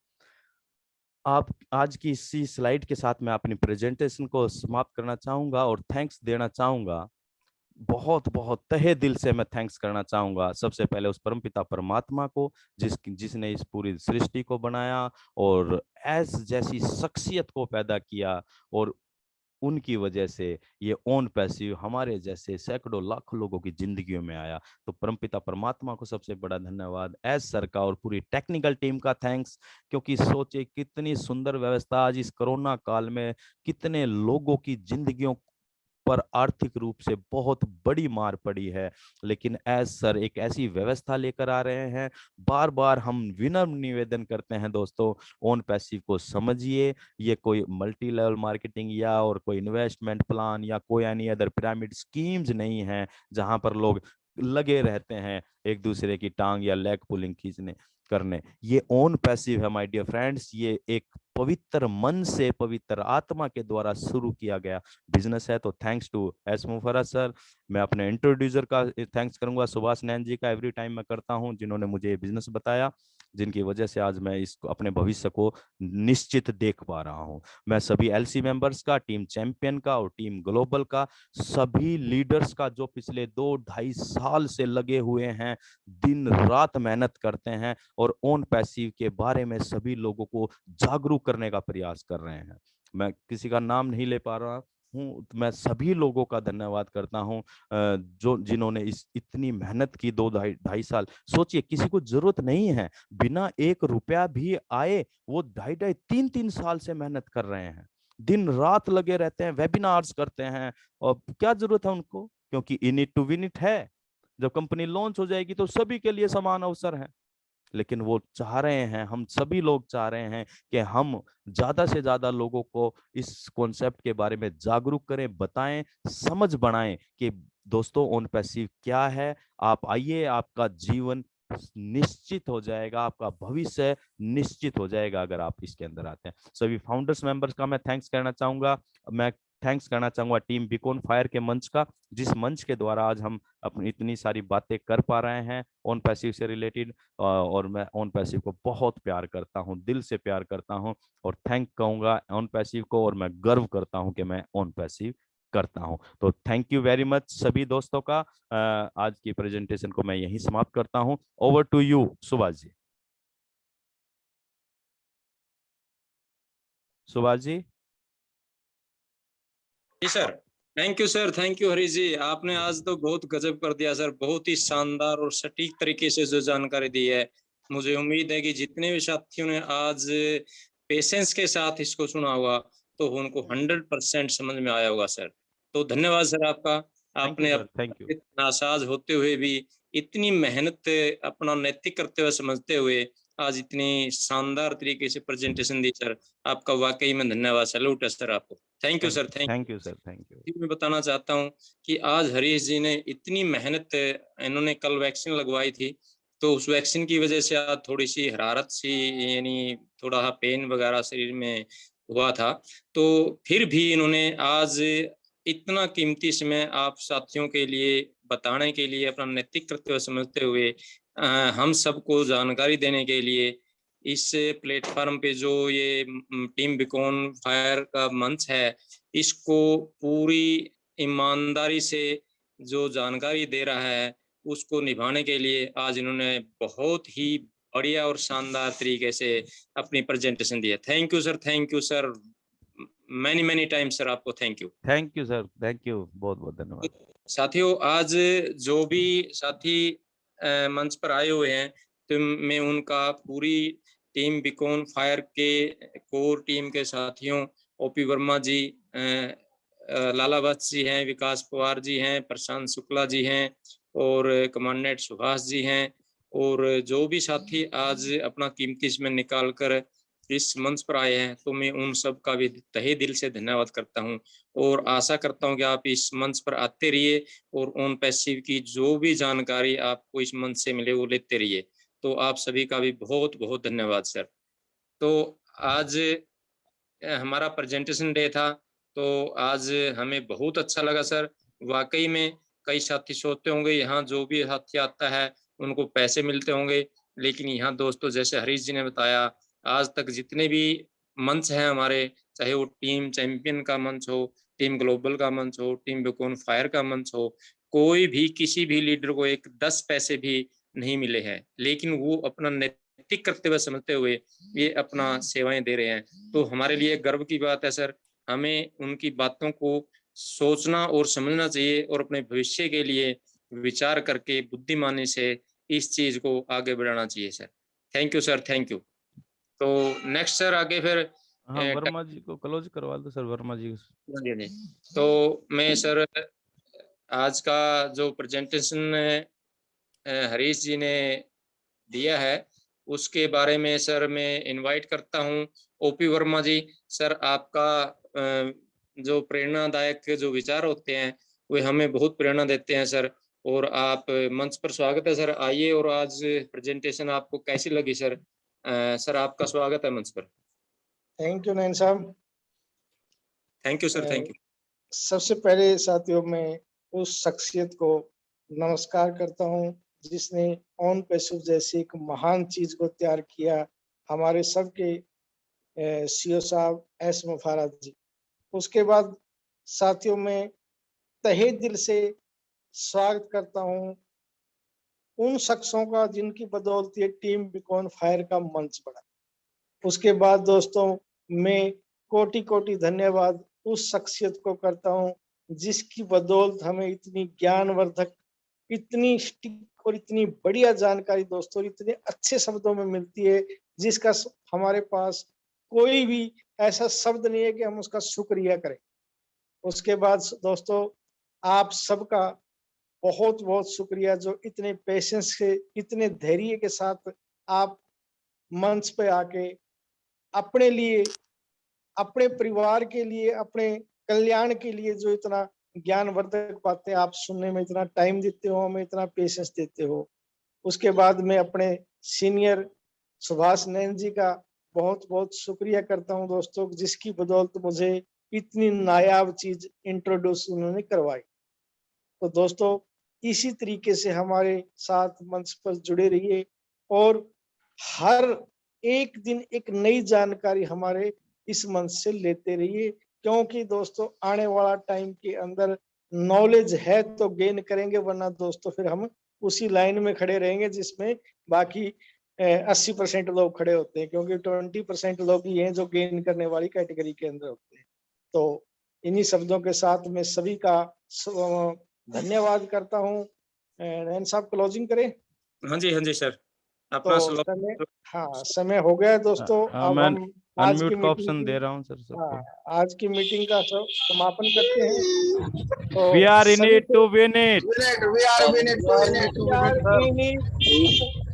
आप आज की इसी स्लाइड के साथ मैं अपनी प्रेजेंटेशन को समाप्त करना चाहूंगा और थैंक्स देना चाहूंगा। बहुत बहुत तहे दिल से मैं थैंक्स करना चाहूंगा सबसे पहले उस परमपिता परमात्मा को, जिसने इस पूरी सृष्टि को बनाया और एस जैसी शख्सियत को पैदा किया, और उनकी वजह से ये ओन पैसिव हमारे जैसे सैकड़ों लाखों लोगों की जिंदगियों में आया। तो परमपिता परमात्मा को सबसे बड़ा धन्यवाद। एस सर का और पूरी टेक्निकल टीम का थैंक्स, क्योंकि सोचे कितनी सुंदर व्यवस्था आज इस कोरोना काल में कितने लोगों की जिंदगियों पर आर्थिक रूप से बहुत बड़ी मार पड़ी है, लेकिन एज सर एक ऐसी व्यवस्था लेकर आ रहे हैं। बार बार हम विनम्र निवेदन करते हैं दोस्तों, ओन पैसिव को समझिए। ये कोई मल्टी लेवल मार्केटिंग या और कोई इन्वेस्टमेंट प्लान या कोई एनी अदर पिरामिड स्कीम्स नहीं है, जहां पर लोग लगे रहते हैं एक दूसरे की टांग या लेग पुलिंग खींचने करने। ये ओन पैसिव है माय डियर फ्रेंड्स, ये एक पवित्र मन से, पवित्र आत्मा के द्वारा शुरू किया गया बिजनेस है। तो थैंक्स टू एस मुफर्रत सर। मैं अपने इंट्रोड्यूसर का थैंक्स करूंगा, सुभाष नैन जी का, एवरी टाइम मैं करता हूं, जिन्होंने मुझे ये बिजनेस बताया, जिनकी वजह से आज मैं इसको अपने भविष्य को निश्चित देख पा रहा हूं। मैं सभी एलसी मेंबर्स का, टीम चैंपियन का और टीम ग्लोबल का, सभी लीडर्स का जो पिछले 2-2.5 साल से लगे हुए हैं, दिन रात मेहनत करते हैं और ओन पैसिव के बारे में सभी लोगों को जागरूक करने का प्रयास कर रहे हैं। मैं किसी का नाम नहीं ले पा रहा हूँ, मैं सभी लोगों का धन्यवाद करता हूँ जो जिन्होंने इस इतनी मेहनत की 2-2.5 साल। सोचिए, किसी को जरूरत नहीं है, बिना 1 रुपया भी आए वो 2.5-3 साल से मेहनत कर रहे हैं, दिन रात लगे रहते हैं, वेबिनार्स करते हैं। और क्या जरूरत है उनको, क्योंकि in it to win it है। जब कंपनी लॉन्च हो जाएगी तो सभी के लिए समान अवसर है। लेकिन वो चाह रहे हैं, हम सभी लोग चाह रहे हैं कि हम ज्यादा से ज्यादा लोगों को इस कॉन्सेप्ट के बारे में जागरूक करें, बताएं, समझ बढ़ाएं कि दोस्तों ऑन पैसिव क्या है। आप आइए, आपका जीवन निश्चित हो जाएगा, आपका भविष्य निश्चित हो जाएगा अगर आप इसके अंदर आते हैं। सभी फाउंडर्स मेंबर्स का मैं थैंक्स करना चाहूंगा। मैं थैंक्स करना चाहूंगा टीम बीकॉन फायर के मंच का, जिस मंच के द्वारा आज हम अपनी इतनी सारी बातें कर पा रहे हैं ऑन पैसिव से रिलेटेड। और मैं ऑन पैसिव को बहुत प्यार करता हूं, दिल से प्यार करता हूं, और थैंक कहूंगा ऑन पैसिव को, और मैं गर्व करता हूं कि मैं ऑन पैसिव करता हूं। तो थैंक यू वेरी मच सभी दोस्तों का। आज की प्रेजेंटेशन को मैं यहीं समाप्त करता हूं। Over to you Subhash ji. Subhash ji. जी sir, thank you Harish ji, आपने आज तो बहुत गजब कर दिया सर, बहुत ही शानदार और सटीक तरीके से जो जानकारी दी है। मुझे उम्मीद है कि जितने भी साथियों ने आज पेशेंस के साथ इसको सुना होगा तो उनको 100% समझ में आया होगा सर। तो धन्यवाद सर आपका, थैंक यू आपने सर, थैंक यू। नासाज होते हुए भी इतनी मेहनत अपना नैतिक करते हुए समझते हुए आज इतनी शानदार तरीके से प्रेजेंटेशन दी सर। आपका वाकई में धन्यवाद, सैल्यूट है सर आपको। Thank you sir, thank thank you sir, thank you. You. मैं बताना चाहता हूँ कि आज हरीश जी ने इतनी मेहनत, इन्होंने कल वैक्सीन लगवाई थी, तो उस वैक्सीन की वजह से आज थोड़ी सी हरारत सी, यानी थोड़ा पेन वगैरह शरीर में हुआ था, तो फिर भी इन्होंने आज इतना कीमती समय आप साथियों के लिए बताने के लिए, अपना नैतिक कर्तव्य समझते हुए हम सबको जानकारी देने के लिए इस प्लेटफॉर्म पे जो ये टीम बीकॉन फायर का मंच है, इसको पूरी ईमानदारी से जो जानकारी दे रहा है उसको निभाने के लिए आज इन्होंने बहुत ही बढ़िया और शानदार तरीके से अपनी प्रेजेंटेशन दी है। Thank you sir, thank you sir, many many time sir, आपको thank you. Thank you sir, thank you, बहुत बहुत धन्यवाद। साथियों, आज जो भी साथी मंच पर आए हुए हैं, तो मैं उनका पूरी टीम बीकॉन फायर के कोर टीम के साथियों, ओपी वर्मा जी, लाला वत्स जी हैं, विकास पवार जी हैं, प्रशांत शुक्ला जी हैं, और कमांडेंट सुभाष जी हैं, और जो भी साथी आज अपना कीमती समय निकाल कर इस मंच पर आए हैं, तो मैं उन सब का भी तहे दिल से धन्यवाद करता हूं, और आशा करता हूं कि आप इस मंच पर आते रहिए और ऑन पैसिव की जो भी जानकारी आपको इस मंच से मिले वो लेते रहिए। तो आप सभी का भी बहुत बहुत धन्यवाद सर। तो आज हमारा प्रेजेंटेशन डे था, तो आज हमें बहुत अच्छा लगा सर। वाकई में कई साथी सोचते होंगे यहाँ जो भी साथी आता है उनको पैसे मिलते होंगे, लेकिन यहाँ दोस्तों जैसे हरीश जी ने बताया, आज तक जितने भी मंच हैं हमारे, चाहे वो टीम चैंपियन का मंच हो, टीम ग्लोबल का मंच हो, टीम बीकॉन फायर का मंच हो, कोई भी किसी भी लीडर को एक 10 पैसे भी नहीं मिले हैं, लेकिन वो अपना नैतिक कर्तव्य समझते हुए ये अपना सेवाएं दे रहे हैं। तो हमारे लिए गर्व की बात है सर। हमें उनकी बातों को सोचना और समझना चाहिए, और अपने भविष्य के लिए विचार करके बुद्धिमानी से इस चीज को आगे बढ़ाना चाहिए sir. Thank you sir, thank you. तो नेक्स्ट सर आगे फिर हाँ, वर्मा जी को क्लोज करवा दो सर, वर्मा जी। तो मैं सर आज का जो प्रेजेंटेशन हरीश जी ने दिया है उसके बारे में सर मैं इनवाइट करता हूं ओपी वर्मा जी। सर आपका जो प्रेरणादायक जो विचार होते हैं वे हमें बहुत प्रेरणा देते हैं सर, और आप मंच पर स्वागत है सर, आइए। और आज प्रेजेंटेशन आपको कैसी लगी सर? सर आपका स्वागत है मंच पर। थैंक यू नैन साहब। Thank you sir, thank you. सबसे पहले साथियों में उस शख्सियत को नमस्कार करता हूं जिसने ऑन पैसिव जैसी एक महान चीज को तैयार किया, हमारे सबके सीओ साहब एस मुफारत जी। उसके बाद साथियों में तहे दिल से स्वागत करता हूं उन शख्सों का जिनकी बदौलत ये टीम बीकॉन फायर का मंच बना। उसके बाद दोस्तों मैं कोटि कोटि धन्यवाद उस शख्सियत को करता हूं जिसकी बदौलत हमें इतनी ज्ञानवर्धक, इतनी और इतनी बढ़िया जानकारी दोस्तों इतने अच्छे शब्दों में मिलती है, जिसका हमारे पास कोई भी ऐसा शब्द नहीं है कि हम उसका शुक्रिया करें। उसके बाद दोस्तों आप सबका बहुत बहुत शुक्रिया जो इतने पेशेंस से, इतने धैर्य के साथ आप मंच पे आके अपने लिए, अपने परिवार के लिए, अपने कल्याण के लिए जो इतना ज्ञानवर्धक बातें आप सुनने में इतना टाइम देते हो, हमें इतना पेशेंस देते हो। उसके बाद मैं अपने सीनियर सुभाष नयन जी का बहुत बहुत शुक्रिया करता हूं दोस्तों, जिसकी बदौलत मुझे इतनी नायाब चीज इंट्रोड्यूस उन्होंने करवाई। तो दोस्तों इसी तरीके से हमारे साथ मंच पर जुड़े रहिए और हर एक दिन एक नई जानकारी हमारे इस मंच से लेते रहिए, क्योंकि दोस्तों आने वाला टाइम के अंदर नॉलेज है तो गेन करेंगे, वरना दोस्तों फिर हम उसी लाइन में खड़े रहेंगे जिसमें बाकी 80% लोग खड़े होते हैं, क्योंकि 20% लोग ही हैं जो गेन करने वाली कैटेगरी के अंदर होते हैं। तो इन्हीं शब्दों के साथ मैं सभी का धन्यवाद करता हूँ। नयन साहब क्लोजिंग करें। हाँ जी सर, अपना तो स्लो। समय, हाँ समय हो गया है दोस्तों। अब मैं हम आज की अनम्यूट का मीटिंग ऑप्शन दे की, रहा हूँ सर सबको। हाँ आज की मीटिंग का समापन करते हैं। तो We are in सभी it to win it. We are in it.